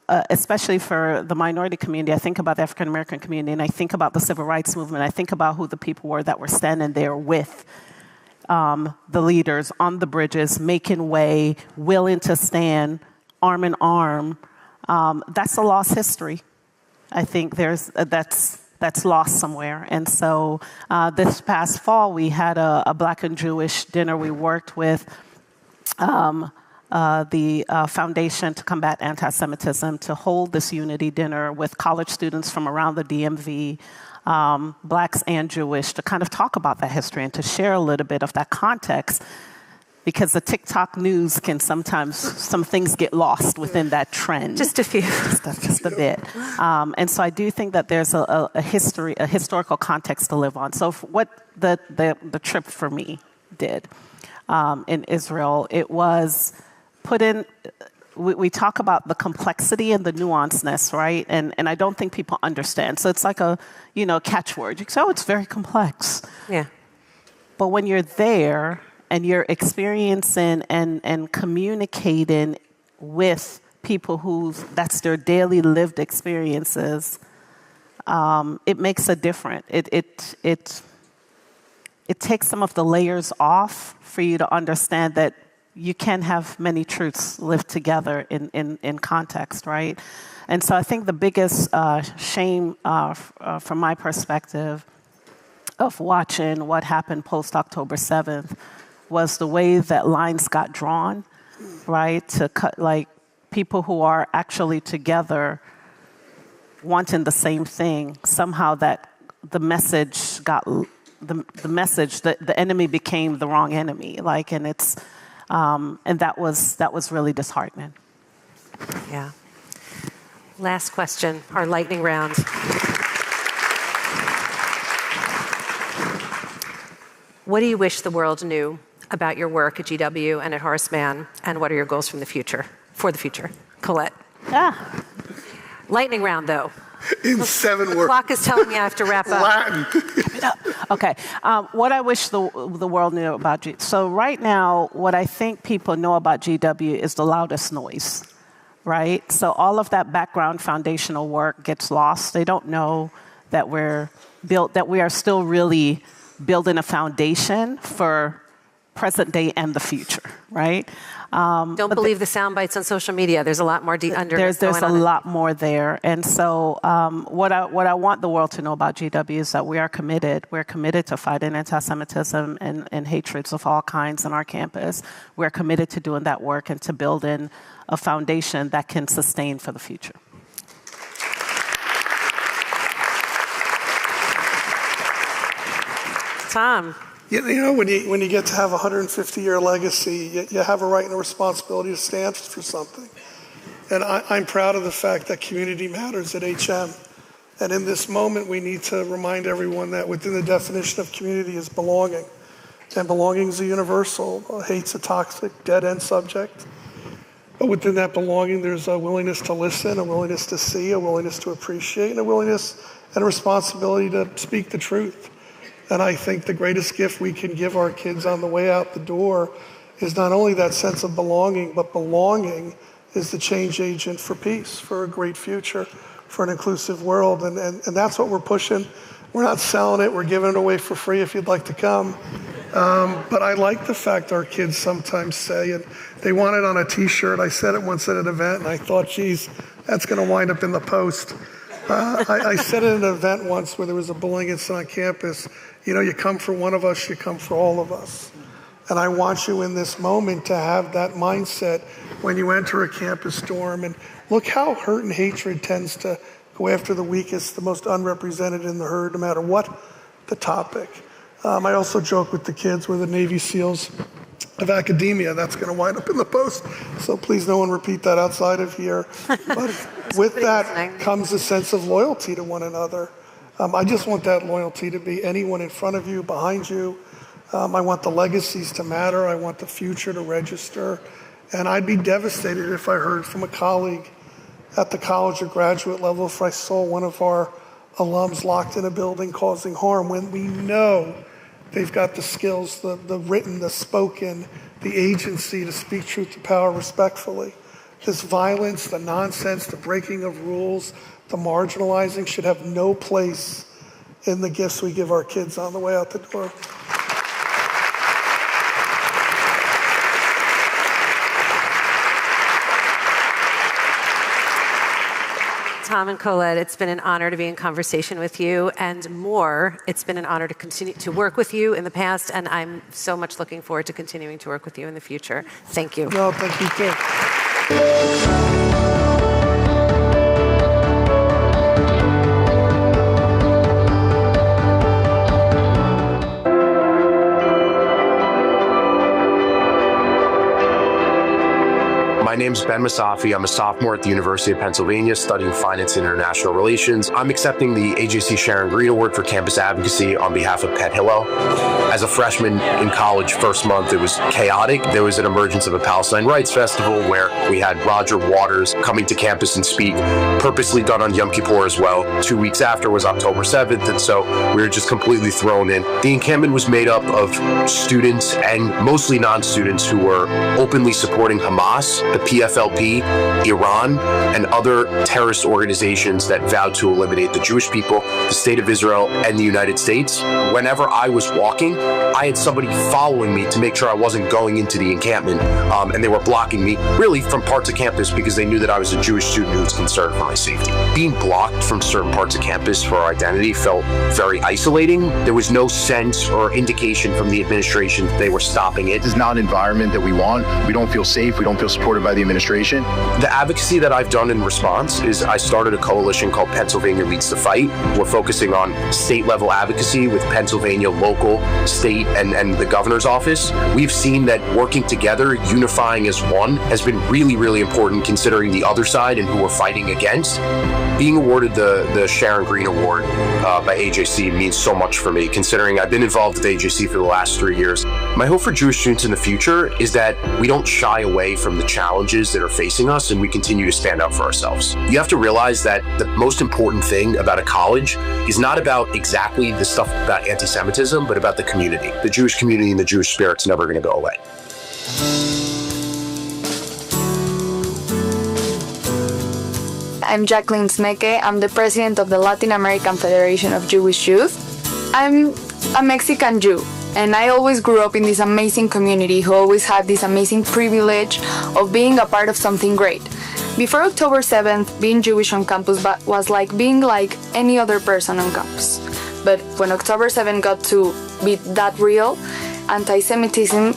especially for the minority community, I think about the African American community and I think about the civil rights movement. I think about who the people were that were standing there with the leaders on the bridges, making way, willing to stand arm in arm. That's a lost history. I think that's lost somewhere. And so this past fall, we had a Black and Jewish dinner. We worked with the Foundation to Combat Anti-Semitism to hold this unity dinner with college students from around the DMV, Blacks and Jewish, to kind of talk about that history and to share a little bit of that context, because the TikTok news can sometimes, some things get lost within that trend. Just a few. Just a bit. And so I do think that there's a historical context to live on. So what the trip for me did in Israel, it was put in, we talk about the complexity and the nuanceness, right? And I don't think people understand. So it's like a, catchword. You say, oh, it's very complex. Yeah. But when you're there and you're experiencing and communicating with people that's their daily lived experiences, it makes a difference. It takes some of the layers off for you to understand that you can have many truths lived together in context, right? And so I think the biggest shame from my perspective of watching what happened post-October 7th was the way that lines got drawn, right? To cut, like, people who are actually together wanting the same thing, somehow that the message got, the message, the enemy became the wrong enemy, like, and it's, and that was really disheartening. Yeah. Last question, our lightning round. What do you wish the world knew about your work at GW and at Horace Mann, and what are your goals for the future? Colette. Yeah. Lightning round, though. In 7 words. The clock is telling me I have to wrap up. Latin. Okay. What I wish the world knew about GW. So right now, what I think people know about GW is the loudest noise, right? So all of that background foundational work gets lost. They don't know that we are still really building a foundation for present day and the future, right? Don't believe the sound bites on social media. There's a lot more There's a lot more there. And so what I want the world to know about GW is that we are committed. We're committed to fighting anti-Semitism and hatreds of all kinds on our campus. We're committed to doing that work and to building a foundation that can sustain for the future. Tom. You know, when you get to have a 150-year legacy, you have a right and a responsibility to stand for something. And I'm proud of the fact that community matters at HM. And in this moment, we need to remind everyone that within the definition of community is belonging. And belonging is a universal. Hate's a toxic, dead-end subject. But within that belonging, there's a willingness to listen, a willingness to see, a willingness to appreciate, and a willingness and a responsibility to speak the truth. And I think the greatest gift we can give our kids on the way out the door is not only that sense of belonging, but belonging is the change agent for peace, for a great future, for an inclusive world. And that's what we're pushing. We're not selling it. We're giving it away for free if you'd like to come. But I like the fact our kids sometimes say, and they want it on a T-shirt. I said it once at an event, and I thought, geez, that's going to wind up in the Post. I said it at an event once where there was a bullying incident on campus. You know, you come for one of us, you come for all of us. And I want you in this moment to have that mindset when you enter a campus dorm. And look how hurt and hatred tends to go after the weakest, the most unrepresented in the herd, no matter what the topic. I also joke with the kids, we're the Navy SEALs of academia. That's going to wind up in the Post. So please no one repeat that outside of here. But with that comes a sense of loyalty to one another. I just want that loyalty to be anyone in front of you, behind you. I want the legacies to matter. I want the future to register. And I'd be devastated if I heard from a colleague at the college or graduate level if I saw one of our alums locked in a building causing harm, when we know they've got the skills, the written, the spoken, the agency to speak truth to power respectfully. This violence, the nonsense, the breaking of rules, the marginalizing should have no place in the gifts we give our kids on the way out the door. Tom and Colette, it's been an honor to be in conversation with you, and more, it's been an honor to continue to work with you in the past, and I'm so much looking forward to continuing to work with you in the future. Thank you. No, thank you too. My name's Ben Masafi. I'm a sophomore at the University of Pennsylvania studying finance and international relations. I'm accepting the AJC Sharon Green Award for campus advocacy on behalf of Pet Hillel. As a freshman in college, first month, it was chaotic. There was an emergence of a Palestine Rights Festival where we had Roger Waters coming to campus and speak, purposely done on Yom Kippur as well. 2 weeks after was October 7th, and so we were just completely thrown in. The encampment was made up of students and mostly non-students who were openly supporting Hamas, the PFLP, Iran, and other terrorist organizations that vowed to eliminate the Jewish people, the state of Israel, and the United States. Whenever I was walking, I had somebody following me to make sure I wasn't going into the encampment, and they were blocking me, really from parts of campus because they knew that I was a Jewish student who was concerned for my safety. Being blocked from certain parts of campus for our identity felt very isolating. There was no sense or indication from the administration that they were stopping it. This is not an environment that we want. We don't feel safe. We don't feel supported by the administration. The advocacy that I've done in response is I started a coalition called Pennsylvania Leads the Fight. We're focusing on state level advocacy with Pennsylvania local, state, and the governor's office. We've seen that working together, unifying as one, has been really, really important considering the other side and who we're fighting against. Being awarded the Sharon Green Award by AJC means so much for me, considering I've been involved with AJC for the last 3 years. My hope for Jewish students in the future is that we don't shy away from the challenges that are facing us and we continue to stand up for ourselves. You have to realize that the most important thing about a college is not about exactly the stuff about anti-Semitism, but about the community. The Jewish community and the Jewish spirit's never going to go away. I'm Jacqueline Sneke. I'm the president of the Latin American Federation of Jewish Youth. I'm a Mexican Jew. And I always grew up in this amazing community who always had this amazing privilege of being a part of something great. Before October 7th, being Jewish on campus was like being like any other person on campus. But when October 7th got to be that real, anti-Semitism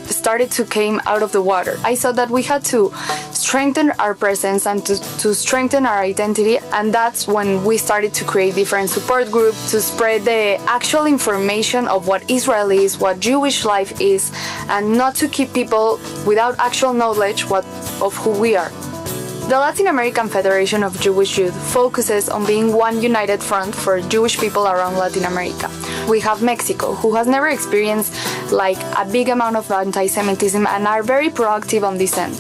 started to come out of the water. I saw that we had to strengthen our presence and to strengthen our identity, and that's when we started to create different support groups to spread the actual information of what Israel is, what Jewish life is, and not to keep people without actual knowledge of who we are. The Latin American Federation of Jewish Youth focuses on being one united front for Jewish people around Latin America. We have Mexico, who has never experienced like a big amount of anti-Semitism and are very proactive on this end.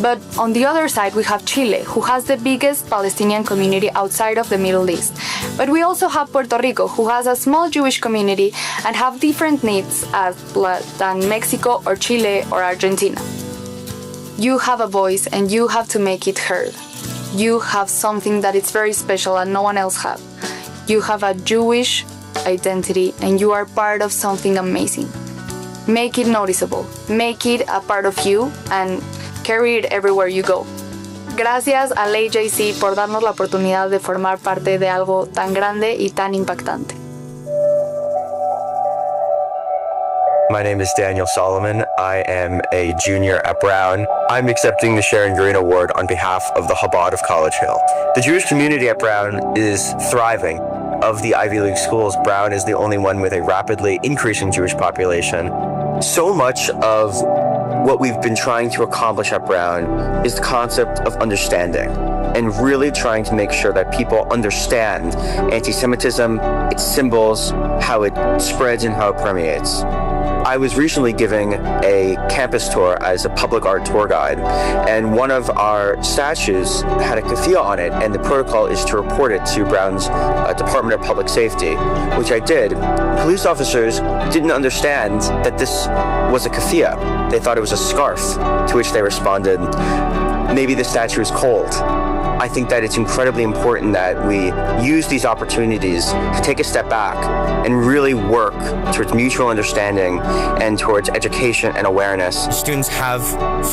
But on the other side, we have Chile, who has the biggest Palestinian community outside of the Middle East. But we also have Puerto Rico, who has a small Jewish community and have different needs than Mexico or Chile or Argentina. You have a voice and you have to make it heard. You have something that is very special and no one else has. You have a Jewish identity and you are part of something amazing. Make it noticeable. Make it a part of you and carry it everywhere you go. Gracias al AJC por darnos la oportunidad de formar parte de algo tan grande y tan impactante. My name is Daniel Solomon. I am a junior at Brown. I'm accepting the Sharon Green Award on behalf of the Chabad of College Hill. The Jewish community at Brown is thriving. Of the Ivy League schools, Brown is the only one with a rapidly increasing Jewish population. So much of what we've been trying to accomplish at Brown is the concept of understanding and really trying to make sure that people understand anti-Semitism, its symbols, how it spreads and how it permeates. I was recently giving a campus tour as a public art tour guide, and one of our statues had a keffiyeh on it, and the protocol is to report it to Brown's Department of Public Safety, which I did. Police officers didn't understand that this was a keffiyeh. They thought it was a scarf, to which they responded, maybe the statue is cold. I think that it's incredibly important that we use these opportunities to take a step back and really work towards mutual understanding and towards education and awareness. Students have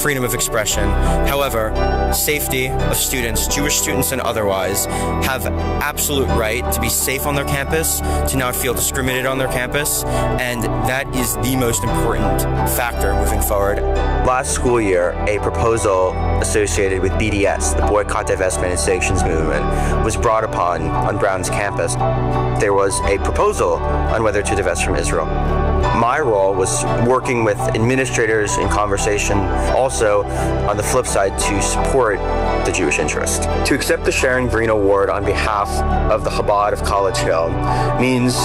freedom of expression. However, safety of students, Jewish students and otherwise, have absolute right to be safe on their campus, to not feel discriminated on their campus, and that is the most important factor moving forward. Last school year, a proposal associated with BDS, the Boycott, Divestment and Sanctions movement, was brought upon on Brown's campus. There was a proposal on whether to divest from Israel. My role was working with administrators in conversation, also on the flip side to support the Jewish interest. To accept the Sharon Green Award on behalf of the Chabad of College Hill means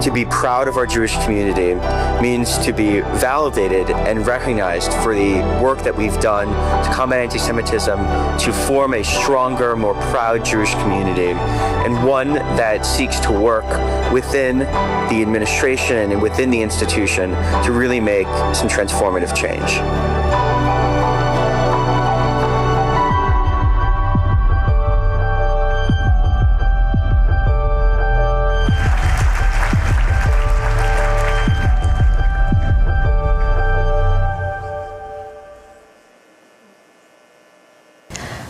to be proud of our Jewish community, means to be validated and recognized for the work that we've done to combat anti-Semitism, to form a stronger, more proud Jewish community, and one that seeks to work within the administration and within the institution to really make some transformative change.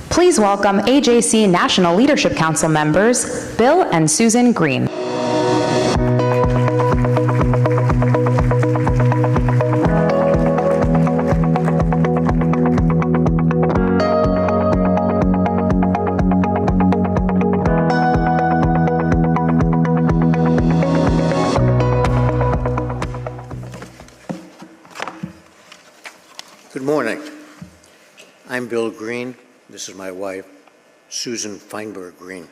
Please welcome AJC National Leadership Council members, Bill and Susan Green. Good morning. I'm Bill Green. This is my wife, Susan Feinberg Green.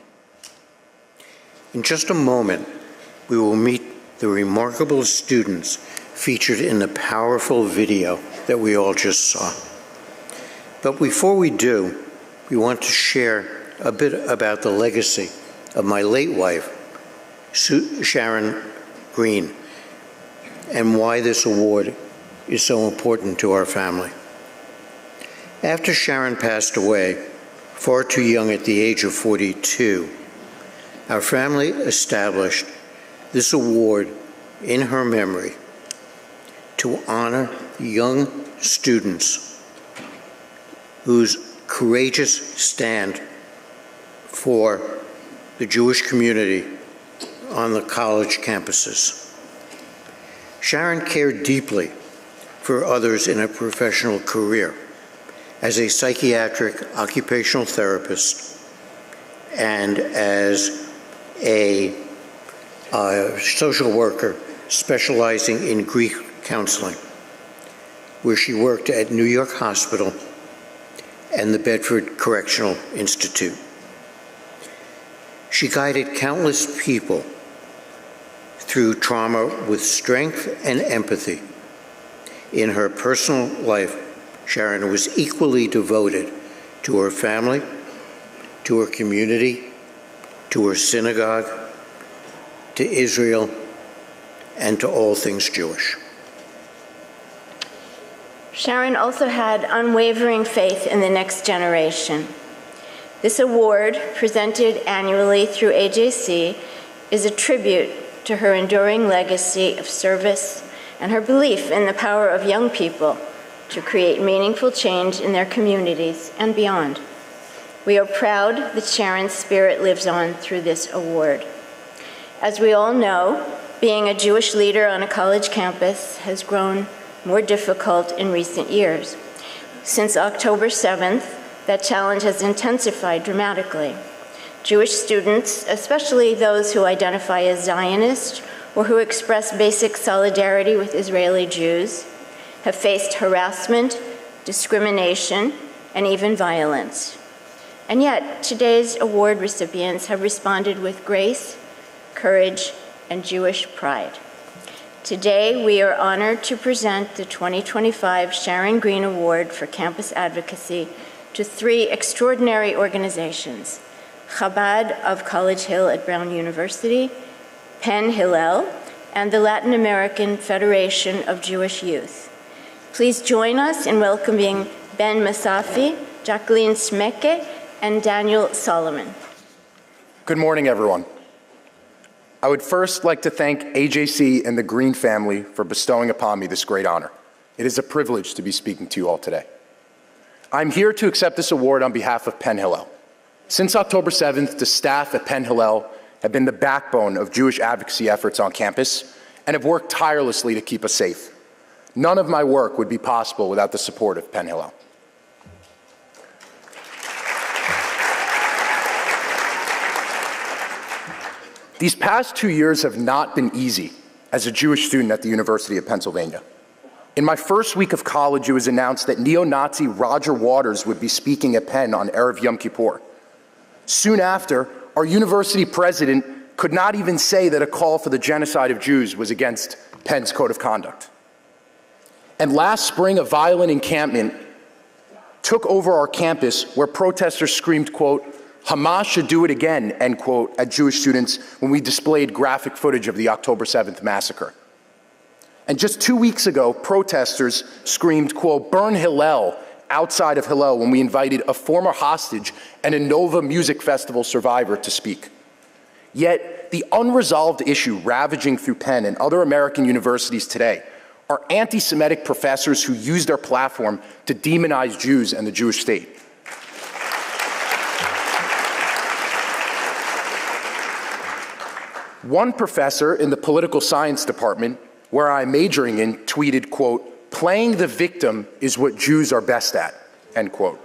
In just a moment, we will meet the remarkable students featured in the powerful video that we all just saw. But before we do, we want to share a bit about the legacy of my late wife, Sharon Green, and why this award is so important to our family. After Sharon passed away, far too young at the age of 42, our family established this award in her memory to honor young students whose courageous stand for the Jewish community on the college campuses. Sharon cared deeply for others in a professional career as a psychiatric occupational therapist and as a social worker specializing in grief counseling, where she worked at New York Hospital and the Bedford Correctional Institute. She guided countless people through trauma with strength and empathy. In her personal life, Sharon was equally devoted to her family, to her community, to her synagogue, to Israel, and to all things Jewish. Sharon also had unwavering faith in the next generation. This award, presented annually through AJC, is a tribute to her enduring legacy of service and her belief in the power of young people to create meaningful change in their communities and beyond. We are proud that Sharon's spirit lives on through this award. As we all know, being a Jewish leader on a college campus has grown more difficult in recent years. Since October 7th, that challenge has intensified dramatically. Jewish students, especially those who identify as Zionist or who express basic solidarity with Israeli Jews, have faced harassment, discrimination, and even violence. And yet, today's award recipients have responded with grace, courage, and Jewish pride. Today, we are honored to present the 2025 Sharon Green Award for Campus Advocacy to 3 extraordinary organizations: Chabad of College Hill at Brown University, Penn Hillel, and the Latin American Federation of Jewish Youth. Please join us in welcoming Ben Masafi, Jacqueline Smeke, and Daniel Solomon. Good morning, everyone. I would first like to thank AJC and the Green family for bestowing upon me this great honor. It is a privilege to be speaking to you all today. I'm here to accept this award on behalf of Penn Hillel. Since October 7th, the staff at Penn Hillel have been the backbone of Jewish advocacy efforts on campus and have worked tirelessly to keep us safe. None of my work would be possible without the support of Penn Hillel. These past 2 years have not been easy as a Jewish student at the University of Pennsylvania. In my first week of college, it was announced that neo-Nazi Roger Waters would be speaking at Penn on Erev Yom Kippur. Soon after, our university president could not even say that a call for the genocide of Jews was against Penn's code of conduct. And last spring, a violent encampment took over our campus where protesters screamed, quote, "Hamas should do it again," end quote, at Jewish students when we displayed graphic footage of the October 7th massacre. And just 2 weeks ago, protesters screamed, quote, "Burn Hillel," outside of Hillel when we invited a former hostage and a Nova Music Festival survivor to speak. Yet, the unresolved issue ravaging through Penn and other American universities today are anti-Semitic professors who use their platform to demonize Jews and the Jewish state. One professor in the political science department, where I'm majoring in, tweeted, quote, "Playing the victim is what Jews are best at," end quote,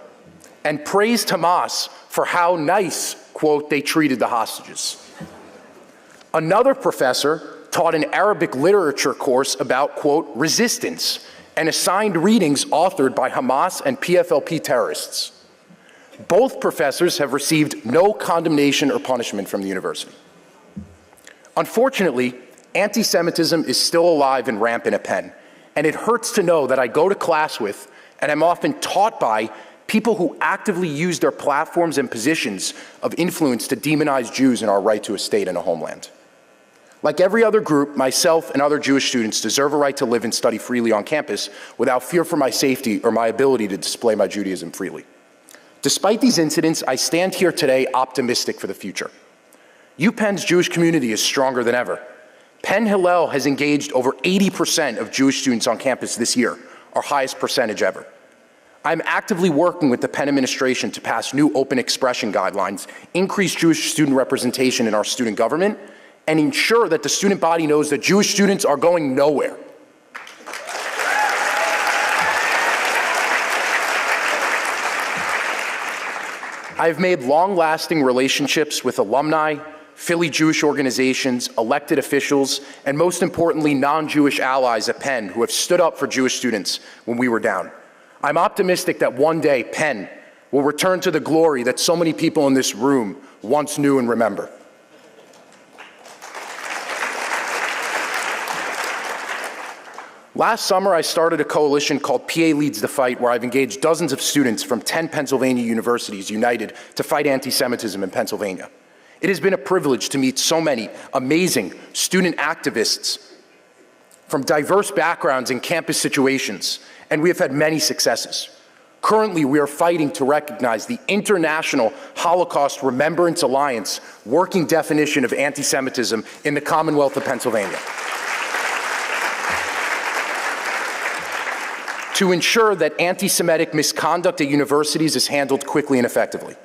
and praised Hamas for how nice, quote, they treated the hostages. Another professor taught an Arabic literature course about, quote, resistance, and assigned readings authored by Hamas and PFLP terrorists. Both professors have received no condemnation or punishment from the university. Unfortunately, anti-Semitism is still alive and rampant at Penn, and it hurts to know that I go to class with, and I'm often taught by, people who actively use their platforms and positions of influence to demonize Jews and our right to a state and a homeland. Like every other group, myself and other Jewish students deserve a right to live and study freely on campus without fear for my safety or my ability to display my Judaism freely. Despite these incidents, I stand here today optimistic for the future. UPenn's Jewish community is stronger than ever. Penn Hillel has engaged over 80% of Jewish students on campus this year, our highest percentage ever. I'm actively working with the Penn administration to pass new open expression guidelines, increase Jewish student representation in our student government, and ensure that the student body knows that Jewish students are going nowhere. I've made long-lasting relationships with alumni, Philly Jewish organizations, elected officials, and most importantly, non-Jewish allies at Penn who have stood up for Jewish students when we were down. I'm optimistic that one day Penn will return to the glory that so many people in this room once knew and remember. Last summer, I started a coalition called PA Leads the Fight, where I've engaged dozens of students from 10 Pennsylvania universities united to fight anti-Semitism in Pennsylvania. It has been a privilege to meet so many amazing student activists from diverse backgrounds and campus situations, and we have had many successes. Currently, we are fighting to recognize the International Holocaust Remembrance Alliance working definition of anti-Semitism in the Commonwealth of Pennsylvania, to ensure that anti-Semitic misconduct at universities is handled quickly and effectively.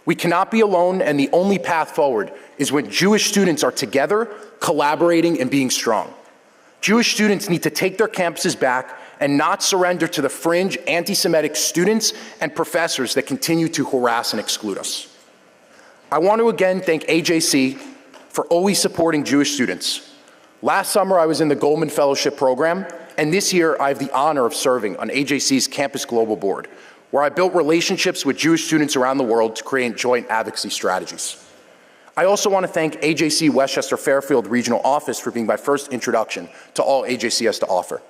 We cannot be alone, and the only path forward is when Jewish students are together, collaborating, and being strong. Jewish students need to take their campuses back and not surrender to the fringe anti-Semitic students and professors that continue to harass and exclude us. I want to again thank AJC for always supporting Jewish students. Last summer, I was in the Goldman Fellowship Program, and this year, I have the honor of serving on AJC's Campus Global Board, where I built relationships with Jewish students around the world to create joint advocacy strategies. I also want to thank AJC Westchester Fairfield Regional Office for being my first introduction to all AJC has to offer.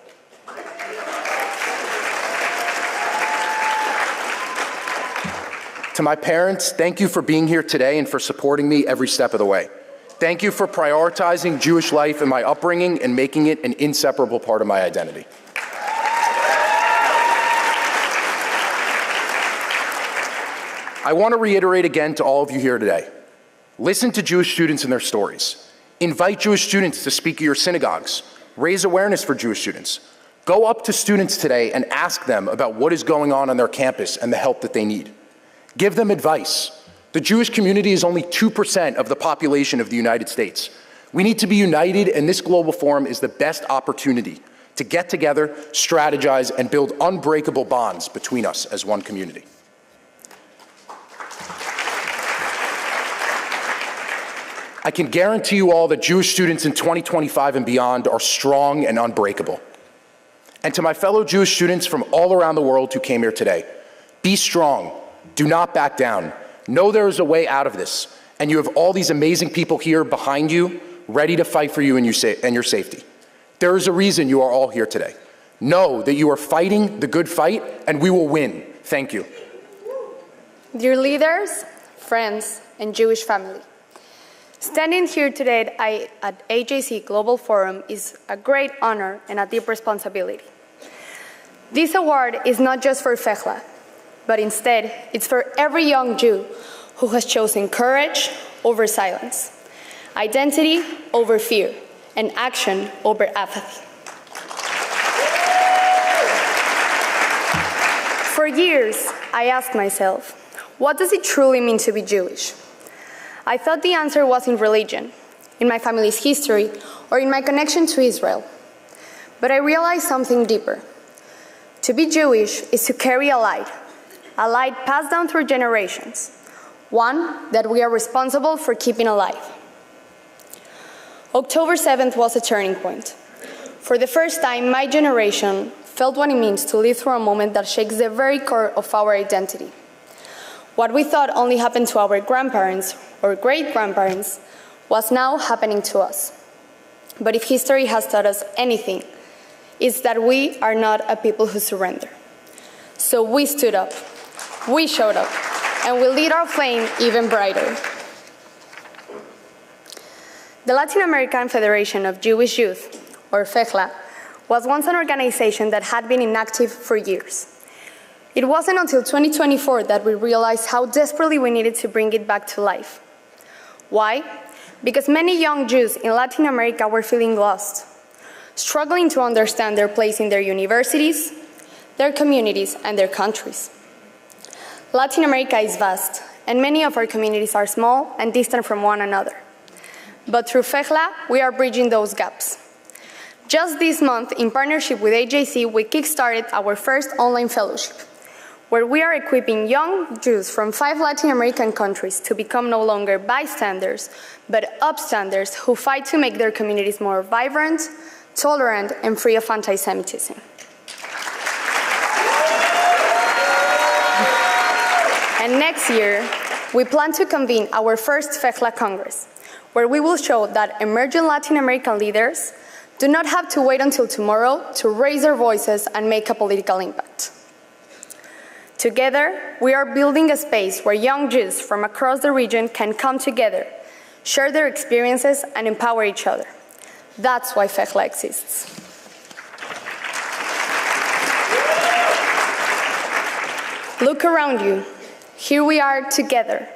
To my parents, thank you for being here today and for supporting me every step of the way. Thank you for prioritizing Jewish life in my upbringing and making it an inseparable part of my identity. I want to reiterate again to all of you here today. Listen to Jewish students and their stories. Invite Jewish students to speak at your synagogues. Raise awareness for Jewish students. Go up to students today and ask them about what is going on their campus and the help that they need. Give them advice. The Jewish community is only 2% of the population of the United States. We need to be united, and this global forum is the best opportunity to get together, strategize, and build unbreakable bonds between us as one community. I can guarantee you all that Jewish students in 2025 and beyond are strong and unbreakable. And to my fellow Jewish students from all around the world who came here today, be strong, do not back down. Know there is a way out of this, and you have all these amazing people here behind you, ready to fight for you and your safety. There is a reason you are all here today. Know that you are fighting the good fight, and we will win. Thank you. Dear leaders, friends, and Jewish family, standing here today at AJC Global Forum is a great honor and a deep responsibility. This award is not just for Fechla, but instead it's for every young Jew who has chosen courage over silence, identity over fear, and action over apathy. For years, I asked myself, what does it truly mean to be Jewish? I thought the answer was in religion, in my family's history, or in my connection to Israel. But I realized something deeper. To be Jewish is to carry a light passed down through generations, one that we are responsible for keeping alive. October 7th was a turning point. For the first time, my generation felt what it means to live through a moment that shakes the very core of our identity. What we thought only happened to our grandparents or great-grandparents was now happening to us. But if history has taught us anything, it's that we are not a people who surrender. So we stood up, we showed up, and we lit our flame even brighter. The Latin American Federation of Jewish Youth, or FEJLA, was once an organization that had been inactive for years. It wasn't until 2024 that we realized how desperately we needed to bring it back to life. Why? because many young Jews in Latin America were feeling lost, struggling to understand their place in their universities, their communities, and their countries. Latin America is vast, and many of our communities are small and distant from one another. But through FEJLA, we are bridging those gaps. Just this month, in partnership with AJC, we kickstarted our first online fellowship, where we are equipping young Jews from 5 Latin American countries to become no longer bystanders, but upstanders who fight to make their communities more vibrant, tolerant, and free of anti-Semitism. And next year, we plan to convene our first FEJLA Congress, where we will show that emerging Latin American leaders do not have to wait until tomorrow to raise their voices and make a political impact. Together, we are building a space where young Jews from across the region can come together, share their experiences, and empower each other. That's why FEJLA exists. Look around you. Here we are together,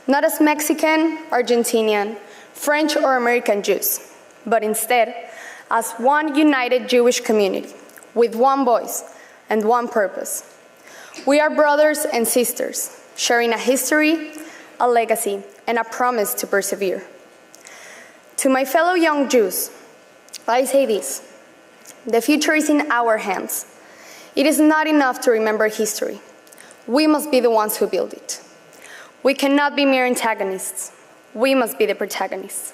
not as Mexican, Argentinian, French, or American Jews, but instead as one united Jewish community with one voice and one purpose. We are brothers and sisters, sharing a history, a legacy, and a promise to persevere. To my fellow young Jews, I say this: the future is in our hands. It is not enough to remember history. We must be the ones who build it. We cannot be mere antagonists. We must be the protagonists.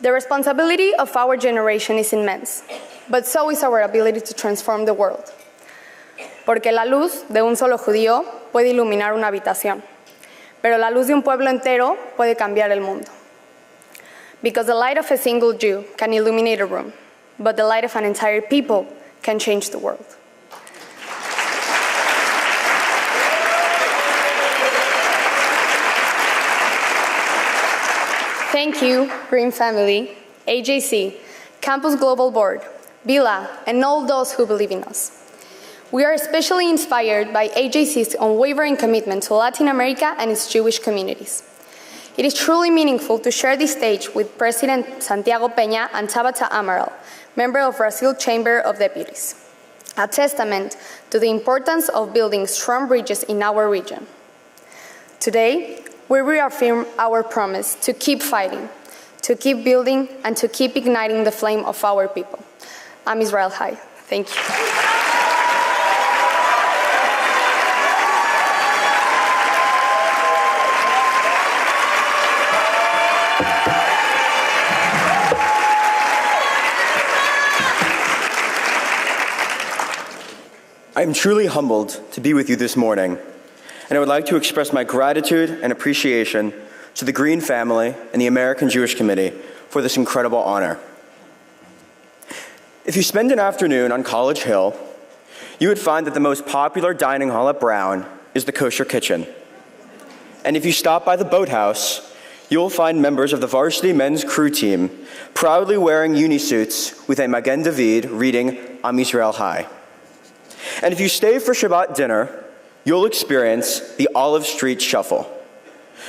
The responsibility of our generation is immense, but so is our ability to transform the world. Porque la luz de un solo judío puede iluminar una habitación, pero la luz de un pueblo entero puede cambiar el mundo. Because the light of a single Jew can illuminate a room, but the light of an entire people can change the world. Thank you, Green Family, AJC, Campus Global Board, Vila, and all those who believe in us. We are especially inspired by AJC's unwavering commitment to Latin America and its Jewish communities. It is truly meaningful to share this stage with President Santiago Peña and Tabata Amaral, member of Brazil Chamber of Deputies, a testament to the importance of building strong bridges in our region. Today, we reaffirm our promise to keep fighting, to keep building, and to keep igniting the flame of our people. I'm Israel Hai. Thank you. I am truly humbled to be with you this morning, and I would like to express my gratitude and appreciation to the Green family and the American Jewish Committee for this incredible honor. If you spend an afternoon on College Hill, you would find that the most popular dining hall at Brown is the Kosher Kitchen. And if you stop by the Boathouse, you will find members of the varsity men's crew team proudly wearing unisuits with a Magen David reading Am Yisrael Hai. And if you stay for Shabbat dinner, you'll experience the Olive Street Shuffle.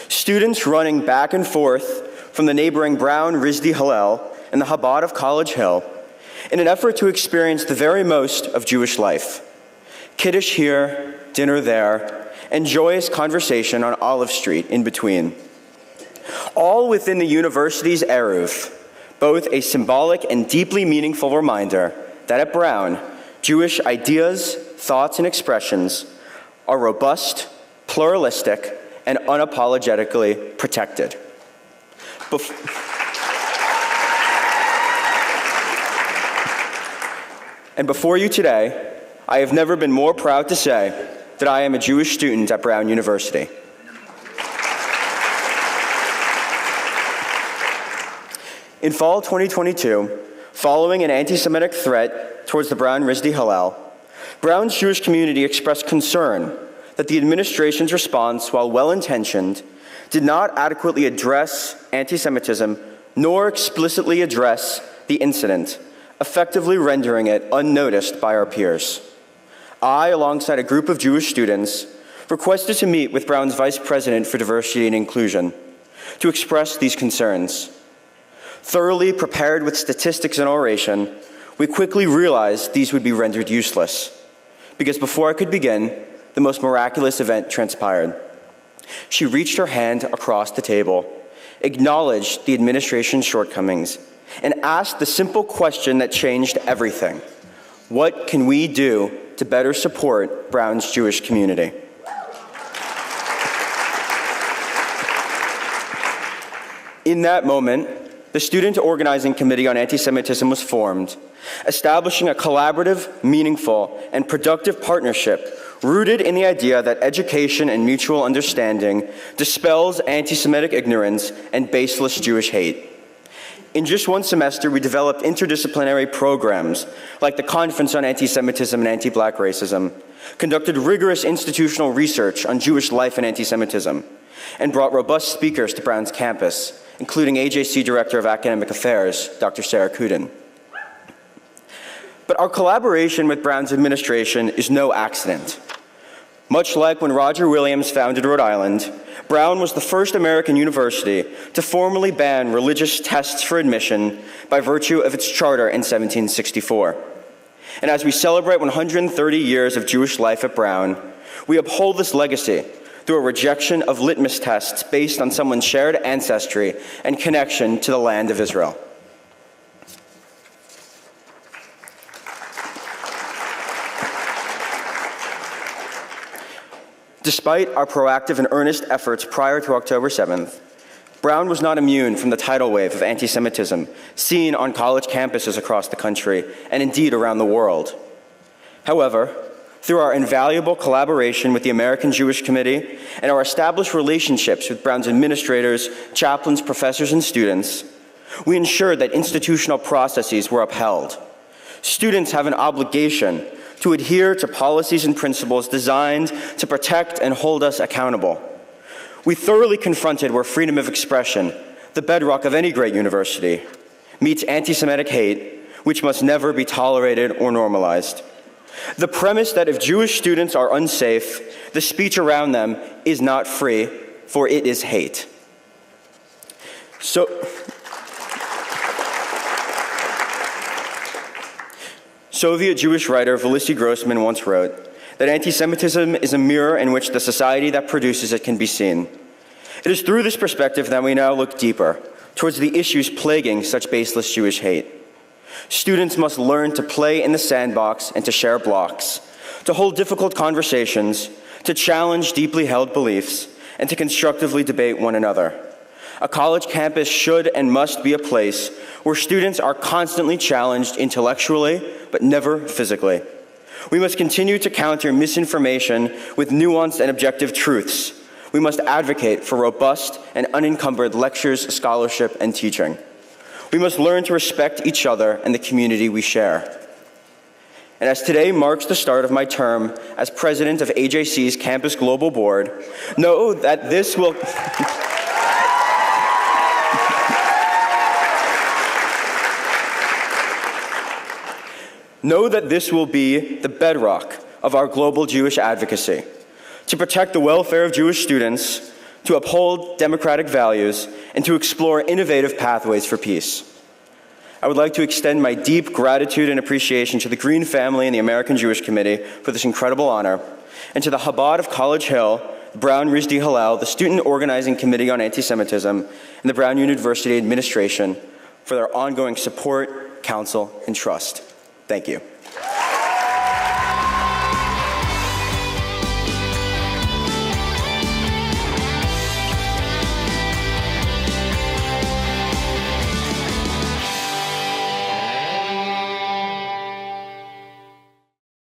Students running back and forth from the neighboring Brown Rizdi Hillel and the Chabad of College Hill in an effort to experience the very most of Jewish life. Kiddush here, dinner there, and joyous conversation on Olive Street in between. All within the university's Eruv, both a symbolic and deeply meaningful reminder that at Brown, Jewish ideas, thoughts, and expressions are robust, pluralistic, and unapologetically protected. And before you today, I have never been more proud to say that I am a Jewish student at Brown University. In fall 2022, following an anti-Semitic threat towards the Brown Rizdi Hillel, Brown's Jewish community expressed concern that the administration's response, while well-intentioned, did not adequately address anti-Semitism nor explicitly address the incident, effectively rendering it unnoticed by our peers. I, alongside a group of Jewish students, requested to meet with Brown's Vice President for Diversity and Inclusion to express these concerns. Thoroughly prepared with statistics and oration, we quickly realized these would be rendered useless, because before I could begin, the most miraculous event transpired. She reached her hand across the table, acknowledged the administration's shortcomings, and asked the simple question that changed everything. What can we do to better support Brown's Jewish community? In that moment, the Student Organizing Committee on Anti-Semitism was formed, establishing a collaborative, meaningful, and productive partnership rooted in the idea that education and mutual understanding dispels anti-Semitic ignorance and baseless Jewish hate. In just one semester, we developed interdisciplinary programs like the Conference on Anti-Semitism and Anti-Black Racism, conducted rigorous institutional research on Jewish life and anti-Semitism, and brought robust speakers to Brown's campus, including AJC Director of Academic Affairs, Dr. Sarah Kudin. But our collaboration with Brown's administration is no accident. Much like when Roger Williams founded Rhode Island, Brown was the first American university to formally ban religious tests for admission by virtue of its charter in 1764. And as we celebrate 130 years of Jewish life at Brown, we uphold this legacy through a rejection of litmus tests based on someone's shared ancestry and connection to the land of Israel. Despite our proactive and earnest efforts prior to October 7th, Brown was not immune from the tidal wave of anti-Semitism seen on college campuses across the country and indeed around the world. However, through our invaluable collaboration with the American Jewish Committee and our established relationships with Brown's administrators, chaplains, professors, and students, we ensured that institutional processes were upheld. Students have an obligation to adhere to policies and principles designed to protect and hold us accountable. We thoroughly confronted where freedom of expression, the bedrock of any great university, meets anti-Semitic hate, which must never be tolerated or normalized. The premise that if Jewish students are unsafe, the speech around them is not free, for it is hate. Soviet Jewish writer Valery Grossman once wrote that anti-Semitism is a mirror in which the society that produces it can be seen. It is through this perspective that we now look deeper towards the issues plaguing such baseless Jewish hate. Students must learn to play in the sandbox and to share blocks, to hold difficult conversations, to challenge deeply held beliefs, and to constructively debate one another. A college campus should and must be a place where students are constantly challenged intellectually, but never physically. We must continue to counter misinformation with nuanced and objective truths. We must advocate for robust and unencumbered lectures, scholarship, and teaching. We must learn to respect each other and the community we share. And as today marks the start of my term as president of AJC's Campus Global Board, know that this will... Know that this will be the bedrock of our global Jewish advocacy, to protect the welfare of Jewish students, to uphold democratic values, and to explore innovative pathways for peace. I would like to extend my deep gratitude and appreciation to the Green family and the American Jewish Committee for this incredible honor, and to the Chabad of College Hill, Brown Rizdi Hillel, the Student Organizing Committee on Anti-Semitism, and the Brown University Administration for their ongoing support, counsel, and trust. Thank you.